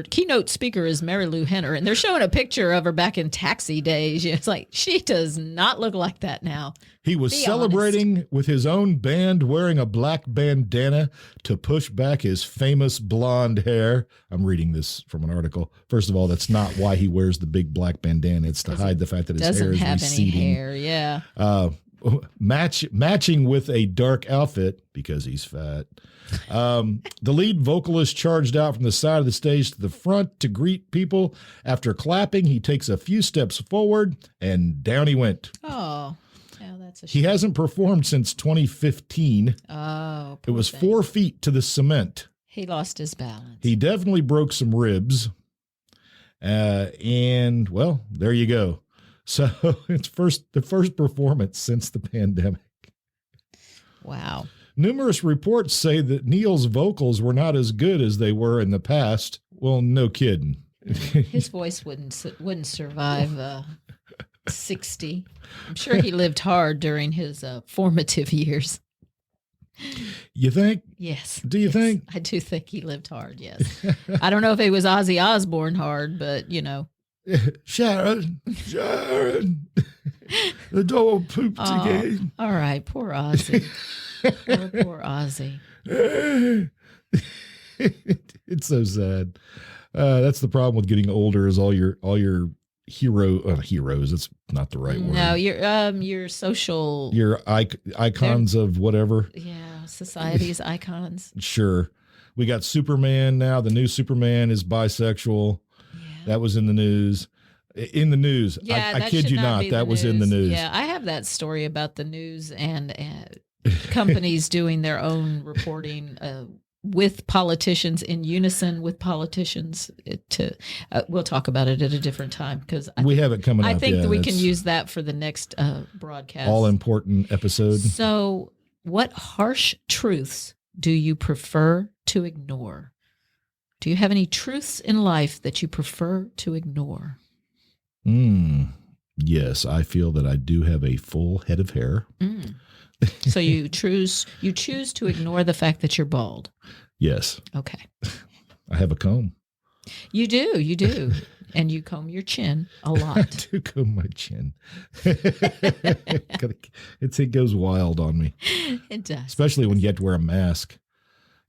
keynote speaker is Mary Lou Henner, and they're showing a picture of her back in Taxi days. It's like, she does not look like that now. He was celebrating with his own band, wearing a black bandana to push back his famous blonde hair. I'm reading this from an article. First of all, that's not why he wears the big black bandana. It's to hide the fact that his hair is receding. Doesn't have any hair, yeah. Matching with a dark outfit because he's fat. The lead vocalist charged out from the side of the stage to the front to greet people. After clapping, he takes a few steps forward and down he went. Oh, that's a shame. He hasn't performed since 2015. Oh, it was 4 feet to the cement. He lost his balance. He definitely broke some ribs. And well, there you go. So it's the first performance since the pandemic. Wow. Numerous reports say that Neil's vocals were not as good as they were in the past. Well, no kidding. His voice wouldn't survive 60. I'm sure he lived hard during his formative years. You think? Yes. Do you think? I do think he lived hard, yes. I don't know if he was Ozzy Osbourne hard, but, Sharon, the dog pooped again. All right, poor Ozzy. Poor Ozzy. It's so sad. That's the problem with getting older is all your heroes. That's not the right word. No, your social, your icons of whatever. Yeah, society's icons. Sure. We got Superman now. The new Superman is bisexual. Yeah. That was in the news. In the news. Yeah, I kid you not. That was in the news. Yeah, I have that story about the news and companies doing their own reporting with politicians, in unison with politicians. We'll talk about it at a different time because we have it coming up. I think that we can use that for the next broadcast. All important episode. So, what harsh truths do you prefer to ignore? Do you have any truths in life that you prefer to ignore? Yes, I feel that I do have a full head of hair. So you choose to ignore the fact that you're bald. Yes. Okay. I have a comb. You do. And you comb your chin a lot. I do comb my chin. It goes wild on me. It does. Especially when you have to wear a mask.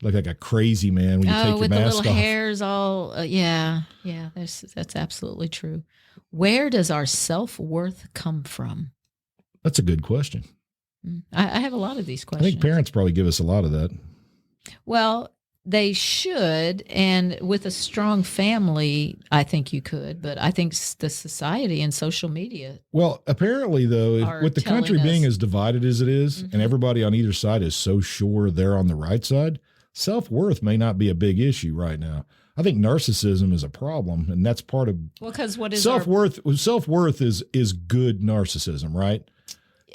Look like a crazy man when you take your with mask the little off. hairs all, yeah, that's absolutely true. Where does our self-worth come from? That's a good question. I have a lot of these I questions. think parents probably give us a lot of that. Well, they should, and with a strong family, I think you could, but I think the society and social media. Well, apparently, though, with the country being as divided as it is, and everybody on either side is so sure they're on the right side, self-worth may not be a big issue right now. I think narcissism is a problem, and that's part of because what is self-worth? Self-worth is good narcissism, right?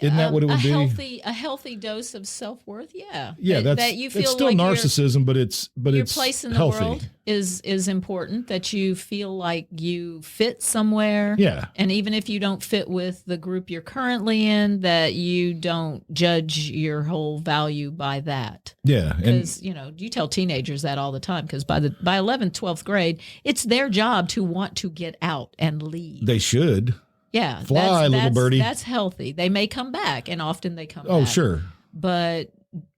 Isn't that what it would be? A healthy dose of self-worth, yeah. Yeah, that you feel it's still like narcissism, but it's your place in the healthy. world is important. That you feel like you fit somewhere. Yeah, and even if you don't fit with the group you're currently in, that you don't judge your whole value by that. Yeah, because you tell teenagers that all the time. Because by 11th, 12th grade, it's their job to want to get out and leave. They should. Yeah. Fly, little birdie. That's healthy. They may come back, and often they come back. Oh, sure. But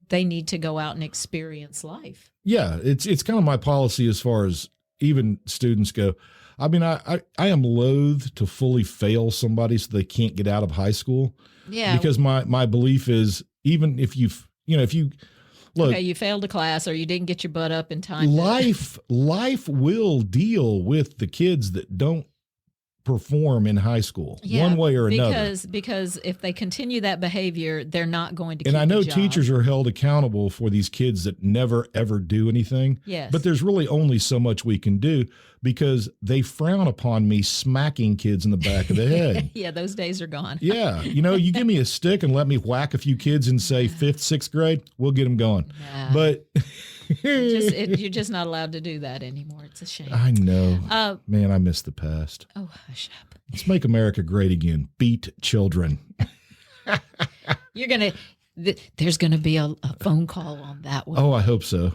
they need to go out and experience life. Yeah, it's kind of my policy as far as even students go. I mean, I am loath to fully fail somebody so they can't get out of high school. Yeah. Because my belief is even if you look, okay, you failed a class or you didn't get your butt up in time. Life will deal with the kids that don't perform in high school one way or another. Because if they continue that behavior, they're not going to keep And I know the job. teachers are held accountable for these kids that never, ever do anything. Yes. But there's really only so much we can do because they frown upon me smacking kids in the back of the head. Yeah, those days are gone. Yeah. You give me a stick and let me whack a few kids in, say, 5th, 6th grade, we'll get them going. Yeah. But you're just not allowed to do that anymore. It's a shame. I know. Man, I miss the past. Oh, hush up. Let's make America great again. Beat children. There's going to be a phone call on that one. Oh, I hope so.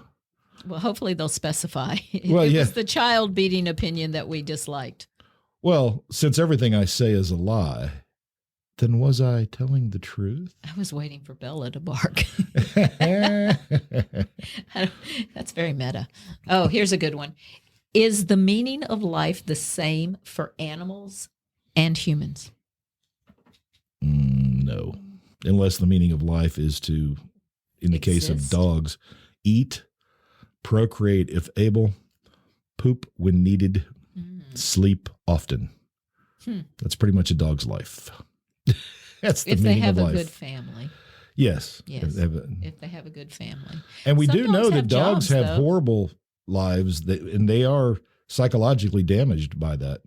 Well, hopefully they'll specify. Well, it yeah. was the child beating opinion that we disliked. Well, since everything I say is a lie, then was I telling the truth? I was waiting for Bella to bark. That's very meta. Oh, here's a good one. Is the meaning of life the same for animals and humans? No. Unless the meaning of life is to, in the case of dogs, eat, procreate if able, poop when needed, sleep often. That's pretty much a dog's life. That's the meaning of life. If they have a good family. Yes. If they have a good family. And we do know that dogs have horrible lives, and they are psychologically damaged by that.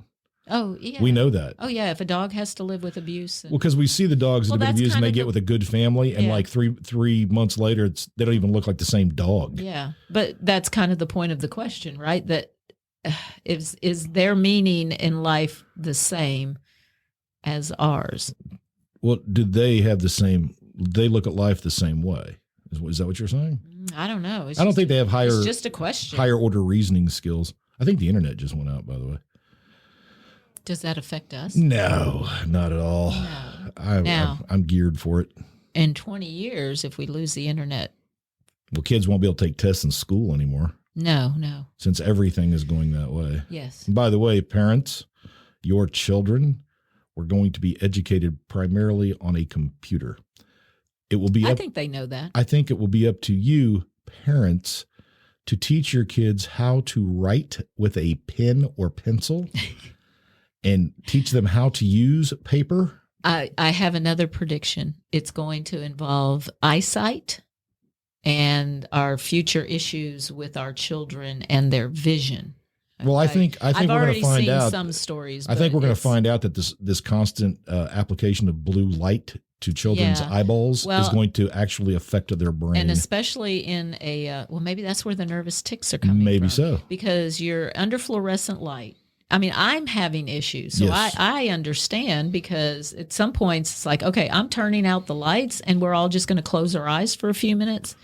Oh, yeah. We know that. Oh, yeah. If a dog has to live with abuse. Well, because we see the dogs that have been abused and they get with a good family, and like three months later, they don't even look like the same dog. Yeah. But that's kind of the point of the question, right? That is their meaning in life the same as ours? Well, do they have the same, they look at life the same way? Is that what you're saying? I don't know. I don't think they have it's just a question. Higher order reasoning skills. I think the internet just went out, by the way. Does that affect us? No, not at all. No. I'm geared for it. In 20 years, if we lose the internet. Well, kids won't be able to take tests in school anymore. No. Since everything is going that way. Yes. And by the way, parents, your children were going to be educated primarily on a computer. It will be. I think they know that. I think it will be up to you, parents, to teach your kids how to write with a pen or pencil, and teach them how to use paper. I have another prediction. It's going to involve eyesight and our future issues with our children and their vision. Well, I think we're going to find out some stories. I think we're going to find out that this constant application of blue light to children's eyeballs is going to actually affect their brain. And especially in maybe that's where the nervous tics are coming maybe from. So. Because you're under fluorescent light. I mean, I'm having issues. So yes. I understand, because at some points it's like, okay, I'm turning out the lights and we're all just going to close our eyes for a few minutes.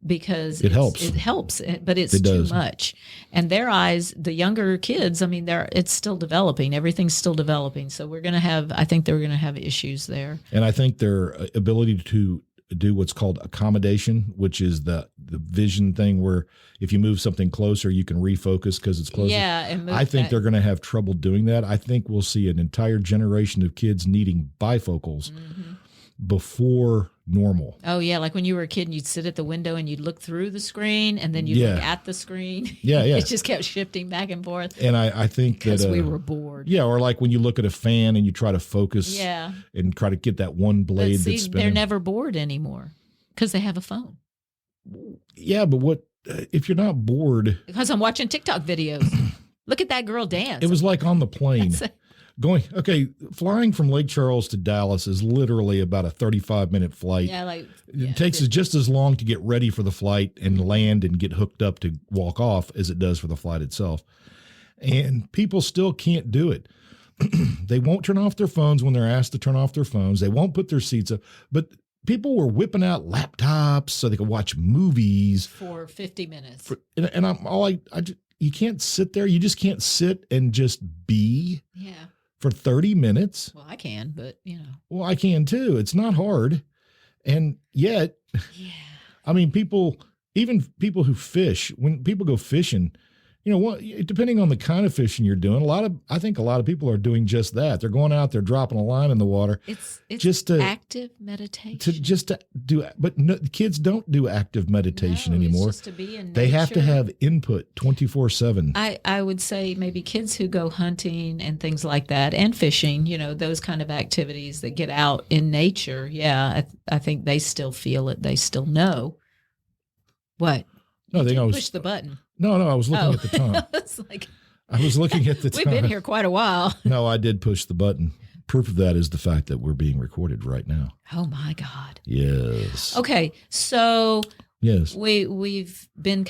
Because it helps, but it's too much. And their eyes, the younger kids, I mean, it's still developing. Everything's still developing. So I think they're going to have issues there. And I think their ability to do what's called accommodation, which is the vision thing where if you move something closer, you can refocus because it's closer. Yeah. I think they're going to have trouble doing that. I think we'll see an entire generation of kids needing bifocals before normal. Oh, yeah. Like when you were a kid and you'd sit at the window and you'd look through the screen and then you'd look at the screen. Yeah. It just kept shifting back and forth. And I think that because we were bored. Yeah. Or like when you look at a fan and you try to focus and try to get that one blade that's spinning. They're never bored anymore because they have a phone. Yeah. But what if you're not bored? Because I'm watching TikTok videos. Look at that girl dance. It was like on the plane. Flying from Lake Charles to Dallas is literally about a 35-minute flight. It takes just as long to get ready for the flight and land and get hooked up to walk off as it does for the flight itself. And people still can't do it. They won't turn off their phones when they're asked to turn off their phones. They won't put their seats up. But people were whipping out laptops so they could watch movies for 50 minutes. You can't sit there. You just can't sit and just be. Yeah. For 30 minutes. Well, I can, but Well, I can too. It's not hard. And yet, I mean, even people who fish, when people go fishing, depending on the kind of fishing you're doing, I think a lot of people are doing just that. They're going out there, dropping a line in the water. It's just active meditation. But no, kids don't do active meditation anymore. It's just to be in nature. They have to have input 24/7. I would say maybe kids who go hunting and things like that and fishing, those kind of activities that get out in nature. Yeah, I think they still feel it. They still know. What? No, they push the button. No, I was looking at the time. I was looking at the time. We've been here quite a while. No, I did push the button. Proof of that is the fact that we're being recorded right now. Oh, my God. Yes. Okay, so yes, we've been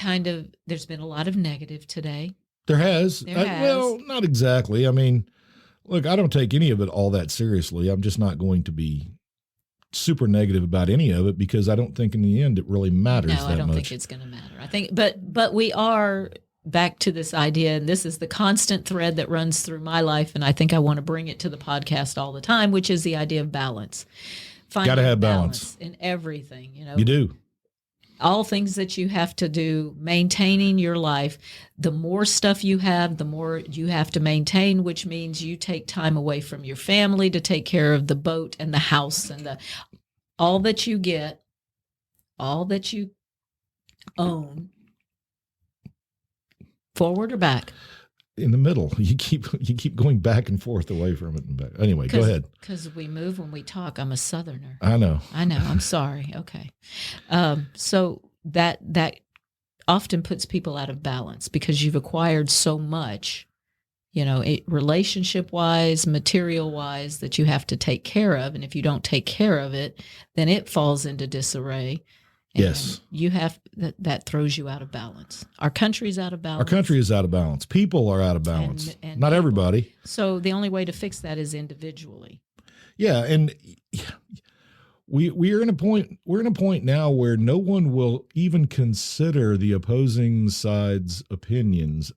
there's been a lot of negative today. There has. Well, not exactly. I mean, look, I don't take any of it all that seriously. I'm just not going to be super negative about any of it because I don't think in the end it really matters that much. No, I don't think it's going to matter. I think, but we are back to this idea, and this is the constant thread that runs through my life, and I think I want to bring it to the podcast all the time, which is the idea of balance. Got to have balance in everything. You do. All things that you have to do, maintaining your life. The more stuff you have, the more you have to maintain, which means you take time away from your family to take care of the boat and the house and all that you get, all that you own. Forward or back? In the middle. You keep going back and forth away from it and back. Anyway, go ahead. Because we move when we talk. I'm a Southerner. I know. I'm sorry. Okay. So that often puts people out of balance because you've acquired so much. relationship wise, material wise, that you have to take care of. And if you don't take care of it, then it falls into disarray. And Yes. you have that throws you out of balance. Our country's out of balance. Our country is out of balance. People are out of balance. And Not people. everybody. So the only way to fix that is individually. Yeah, and we're in a point now where no one will even consider the opposing side's opinions,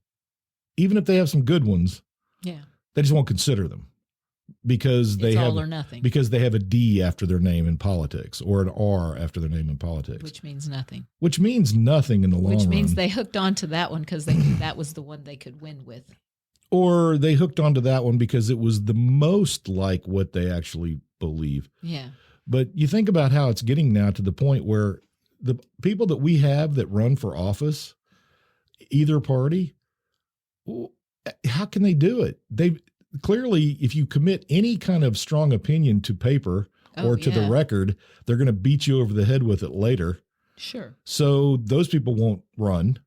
even if they have some good ones. Yeah. They just won't consider them because they It's have all or nothing. because they have a D after their name in politics or an R after their name in politics, Which means nothing. which means nothing in the long run. Which means they hooked onto that one because they knew that was the one they could win with. Or they hooked onto that one because it was the most like what they actually believe. Yeah. But you think about how it's getting now to the point where the people that we have that run for office, either party, how can they do it? They clearly, if you commit any kind of strong opinion to paper or to the record, they're going to beat you over the head with it later. Sure. So those people won't run.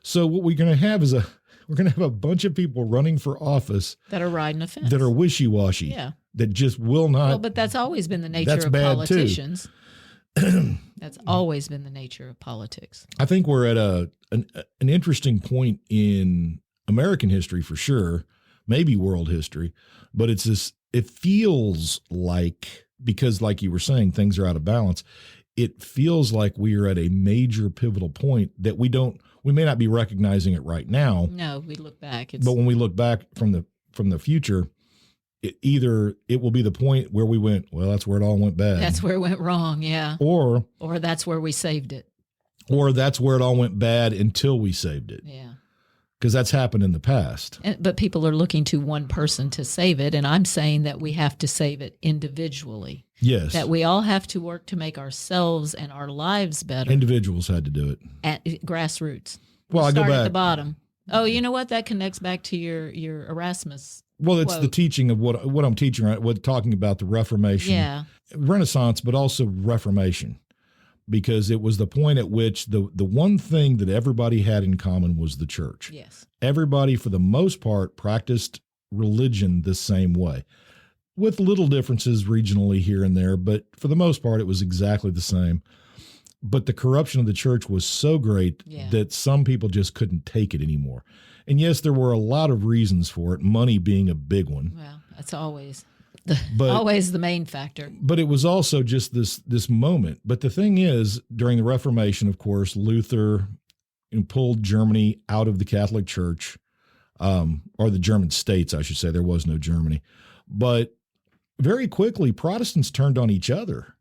So what we're going to have is we're going to have a bunch of people running for office that are riding a fence. that are wishy-washy. Yeah. That just will not. Well, but that's always been the nature of bad politicians. That's always been the nature of politics. I think we're at an interesting point in American history for sure, maybe world history, but it feels like, because like you were saying, things are out of balance. It feels like we are at a major pivotal point that we may not be recognizing it right now. No, we look back. But when we look back from the future, it will be the point where we went, well, that's where it all went bad. That's where it went wrong, yeah. Or that's where we saved it. Or that's where it all went bad until we saved it. Yeah. Because that's happened in the past. But people are looking to one person to save it, and I'm saying that we have to save it individually. Yes. That we all have to work to make ourselves and our lives better. Individuals had to do it. At grassroots. Well, I go Start back at the bottom. Oh, you know what? That connects back to your Erasmus. Well, it's quote. the teaching of what I'm teaching, right? What talking about the Reformation, Renaissance, but also Reformation, because it was the point at which the one thing that everybody had in common was the church. Yes, everybody, for the most part, practiced religion the same way, with little differences regionally here and there, but for the most part, it was exactly the same. But the corruption of the church was so great that some people just couldn't take it anymore. And yes, there were a lot of reasons for it, money being a big one. Well, that's always the main factor. But it was also just this moment. But the thing is, during the Reformation, of course, Luther pulled Germany out of the Catholic Church, or the German states, I should say. There was no Germany. But very quickly, Protestants turned on each other.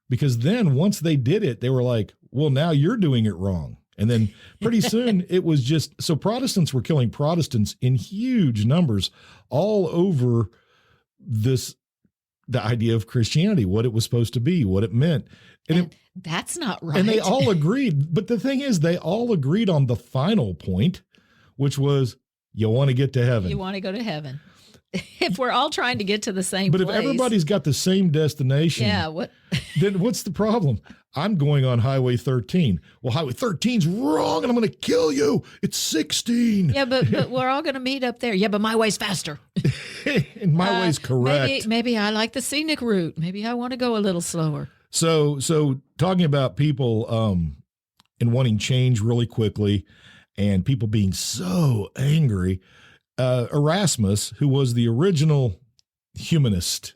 Because then once they did it, they were like, well, now you're doing it wrong. And then pretty soon it was just, so Protestants were killing Protestants in huge numbers all over the idea of Christianity, what it was supposed to be, what it meant. And that's not right. And they all agreed. But the thing is, they all agreed on the final point, which was you want to get to heaven. You want to go to heaven. If we're all trying to get to the same place. But if everybody's got the same destination, then what's the problem? I'm going on Highway 13. Well, Highway 13's wrong, and I'm going to kill you. It's 16. Yeah, but we're all going to meet up there. Yeah, but my way's faster. And my way's correct. Maybe I like the scenic route. Maybe I want to go a little slower. So talking about people and wanting change really quickly and people being so angry, Erasmus, who was the original humanist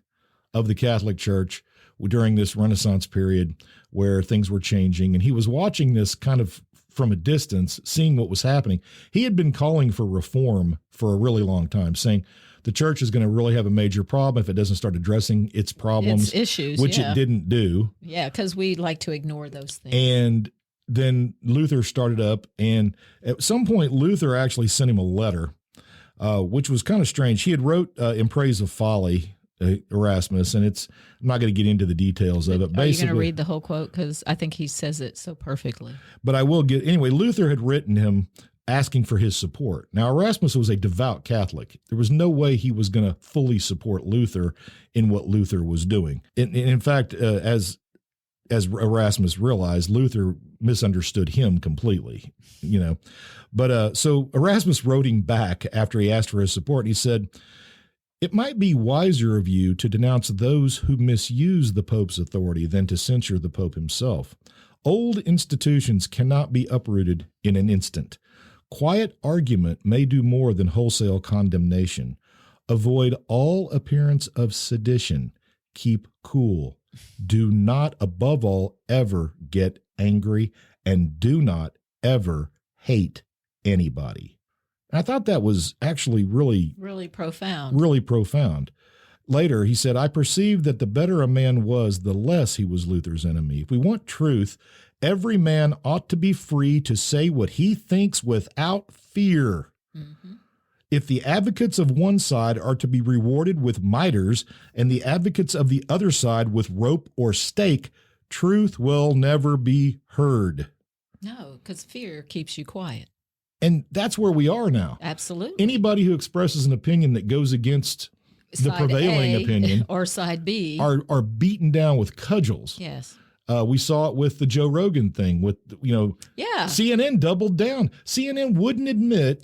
of the Catholic Church during this Renaissance period where things were changing, and he was watching this kind of from a distance, seeing what was happening. He had been calling for reform for a really long time, saying the church is going to really have a major problem if it doesn't start addressing its problems, its issues, which it didn't do. Yeah, because we like to ignore those things. And then Luther started up, and at some point Luther actually sent him a letter, which was kind of strange. He had wrote In Praise of Folly, Erasmus, and I'm not going to get into the details of it. Are you going to read the whole quote? Because I think he says it so perfectly. But I will anyway, Luther had written him asking for his support. Now, Erasmus was a devout Catholic. There was no way he was going to fully support Luther in what Luther was doing. In fact, as as Erasmus realized, Luther misunderstood him completely, But so Erasmus wrote him back after he asked for his support. And he said, "It might be wiser of you to denounce those who misuse the Pope's authority than to censure the Pope himself. Old institutions cannot be uprooted in an instant. Quiet argument may do more than wholesale condemnation. Avoid all appearance of sedition. Keep cool. Do not, above all, ever get angry, and do not ever hate anybody." And I thought that was actually really profound. Really profound. Later, he said, "I perceived that the better a man was, the less he was Luther's enemy. If we want truth, every man ought to be free to say what he thinks without fear. Mm-hmm. If the advocates of one side are to be rewarded with mitres and the advocates of the other side with rope or stake, truth will never be heard." No, because fear keeps you quiet. And that's where we are now. Absolutely. Anybody who expresses an opinion that goes against the prevailing opinion or side B are beaten down with cudgels. Yes. We saw it with the Joe Rogan thing with, CNN doubled down. CNN wouldn't admit,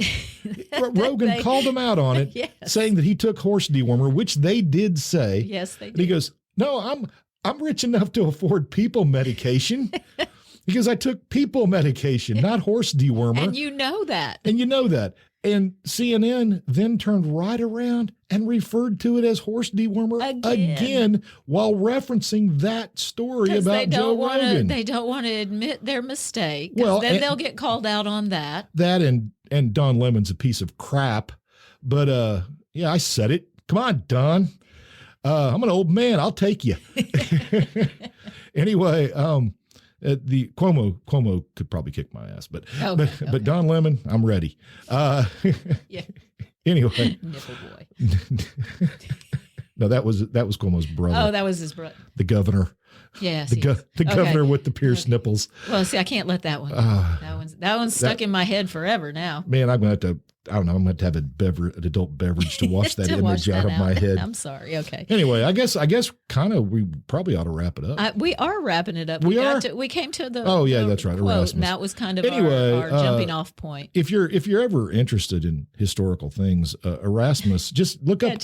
Rogan called him out on it, saying that he took horse dewormer, which they did say. Yes, they did. And he goes, "No, I'm rich enough to afford people medication because I took people medication, not horse dewormer." And you know that. And CNN then turned right around and referred to it as horse dewormer again while referencing that story about Joe Rogan. They don't want to admit their mistake. Well, then they'll get called out on that. That and Don Lemon's a piece of crap. But I said it. Come on, Don. I'm an old man. I'll take you. Anyway, the Cuomo could probably kick my ass, but Don Lemon, I'm ready. Yeah. Anyway, nipple boy. No, that was Cuomo's brother. Oh, that was his brother. The governor. Yes. The governor with the pierced nipples. Well, see, I can't let that one. That one's stuck in my head forever now. Man, I'm going to have to. I don't know. I'm going to have an adult beverage to wash that image out of my head. I'm sorry. Okay. Anyway, I guess kind of we probably ought to wrap it up. We are wrapping it up. We came to the. Oh yeah, that's right. Quote, Erasmus. and that was kind of our jumping off point. If you're ever interested in historical things, Erasmus, just look up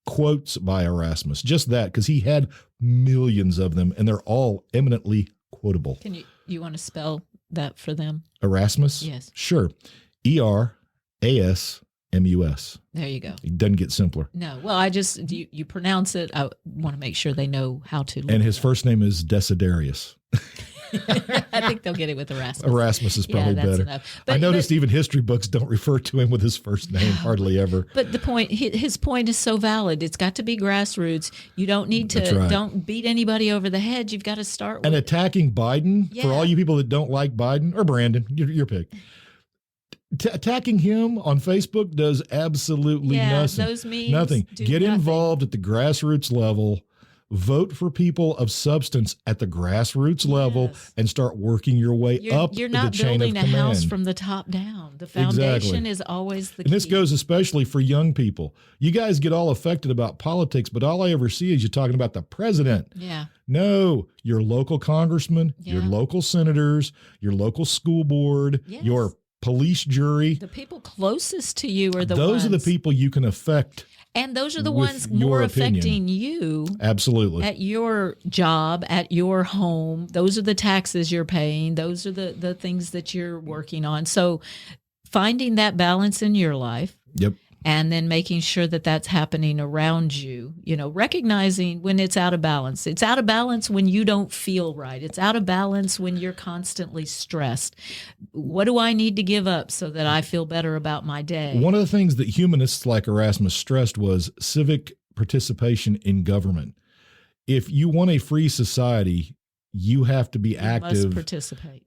quotes by Erasmus. Just that, because he had millions of them, and they're all eminently quotable. Can you want to spell that for them? Erasmus? Yes. Sure. ERASMUS. There you go. It doesn't get simpler. No. Well, you pronounce it. I want to make sure they know how to. And his first name is Desiderius. I think they'll get it with Erasmus. Erasmus is probably better. Enough. I noticed even history books don't refer to him with his first name hardly ever. But the point, his point is so valid. It's got to be grassroots. You don't need to, don't beat anybody over the head. You've got to start with. And attacking Biden, for all you people that don't like Biden, or Brandon, your pick. Attacking him on Facebook does absolutely nothing. Those memes nothing. Get nothing. Involved at the grassroots level. Vote for people of substance at the grassroots level and start working your way up the chain of command. You're not building a house from the top down. The foundation is always the key. And this goes especially for young people. You guys get all affected about politics, but all I ever see is you talking about the president. Yeah. No, your local congressman, your local senators, your local school board, your police jury. The people closest to you are those are the people you can affect. And those are the ones more affecting you. Absolutely. At your job, at your home. Those are the taxes you're paying. Those are the things that you're working on. So finding that balance in your life. Yep. And then making sure that that's happening around you, recognizing when it's out of balance. It's out of balance when you don't feel right. It's out of balance when you're constantly stressed. What do I need to give up so that I feel better about my day? One of the things that humanists like Erasmus stressed was civic participation in government. If you want a free society, you have to be active, must participate,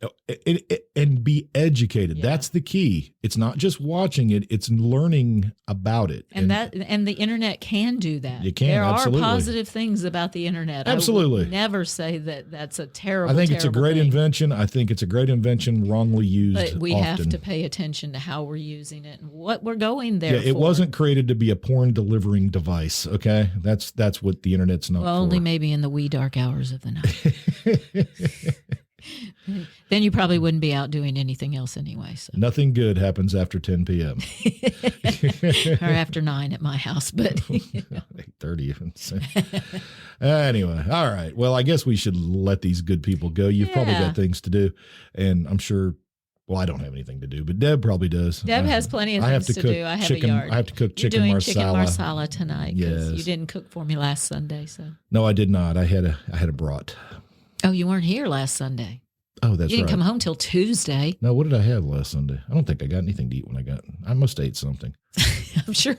and be educated. Yeah. That's the key. It's not just watching it; it's learning about it. And the internet can do that. You can. There absolutely. are positive things about the internet. Absolutely. I would never say that that's a terrible. I think it's a great invention. I think it's a great invention, wrongly used. But we often. have to pay attention to how we're using it and what we're going there. Yeah, it wasn't created to be a porn delivering device. Okay, that's what the internet's not. Well, for. only maybe in the wee dark hours of the night. Then you probably wouldn't be out doing anything else anyway. So. Nothing good happens after 10 p.m. Or after 9 at my house, but 8:30 even. So. Anyway, all right. Well, I guess we should let these good people go. You've probably got things to do, and I'm sure. Well, I don't have anything to do, but Deb probably does. Deb has plenty of things to do. I have a yard. I have to cook You're chicken doing marsala. chicken marsala tonight because Yes. you didn't cook for me last Sunday. So. No, I did not. I had a brat. Oh, you weren't here last Sunday. Oh, that's You didn't right. come home till Tuesday. No, what did I have last Sunday? I don't think I got anything to eat when I got. I must have ate something. I'm sure,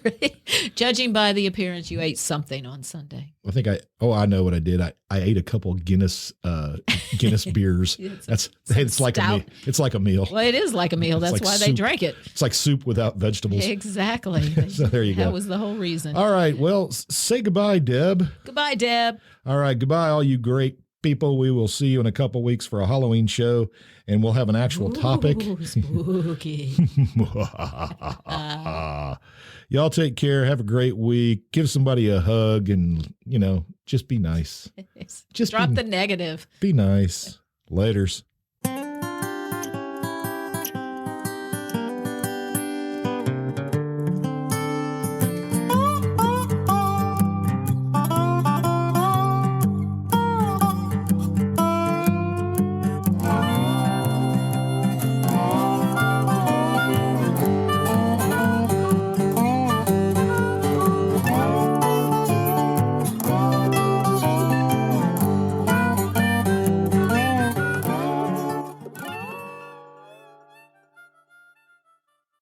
judging by the appearance, you ate something on Sunday. I think I know what I did. I ate a couple Guinness beers. It's like stout. it's like a meal. Well, it is like a meal. It's That's like why they soup. drank it. It's like soup without vegetables. Exactly. So there you go. That was the whole reason. All right. Well, say goodbye, Deb. Goodbye, Deb. All right. Goodbye, all you great people. We will see you in a couple weeks for a Halloween show, and we'll have an actual topic. Ooh, spooky. Y'all take care. Have a great week. Give somebody a hug, and just be nice. Just drop the negative. Be nice. Laters.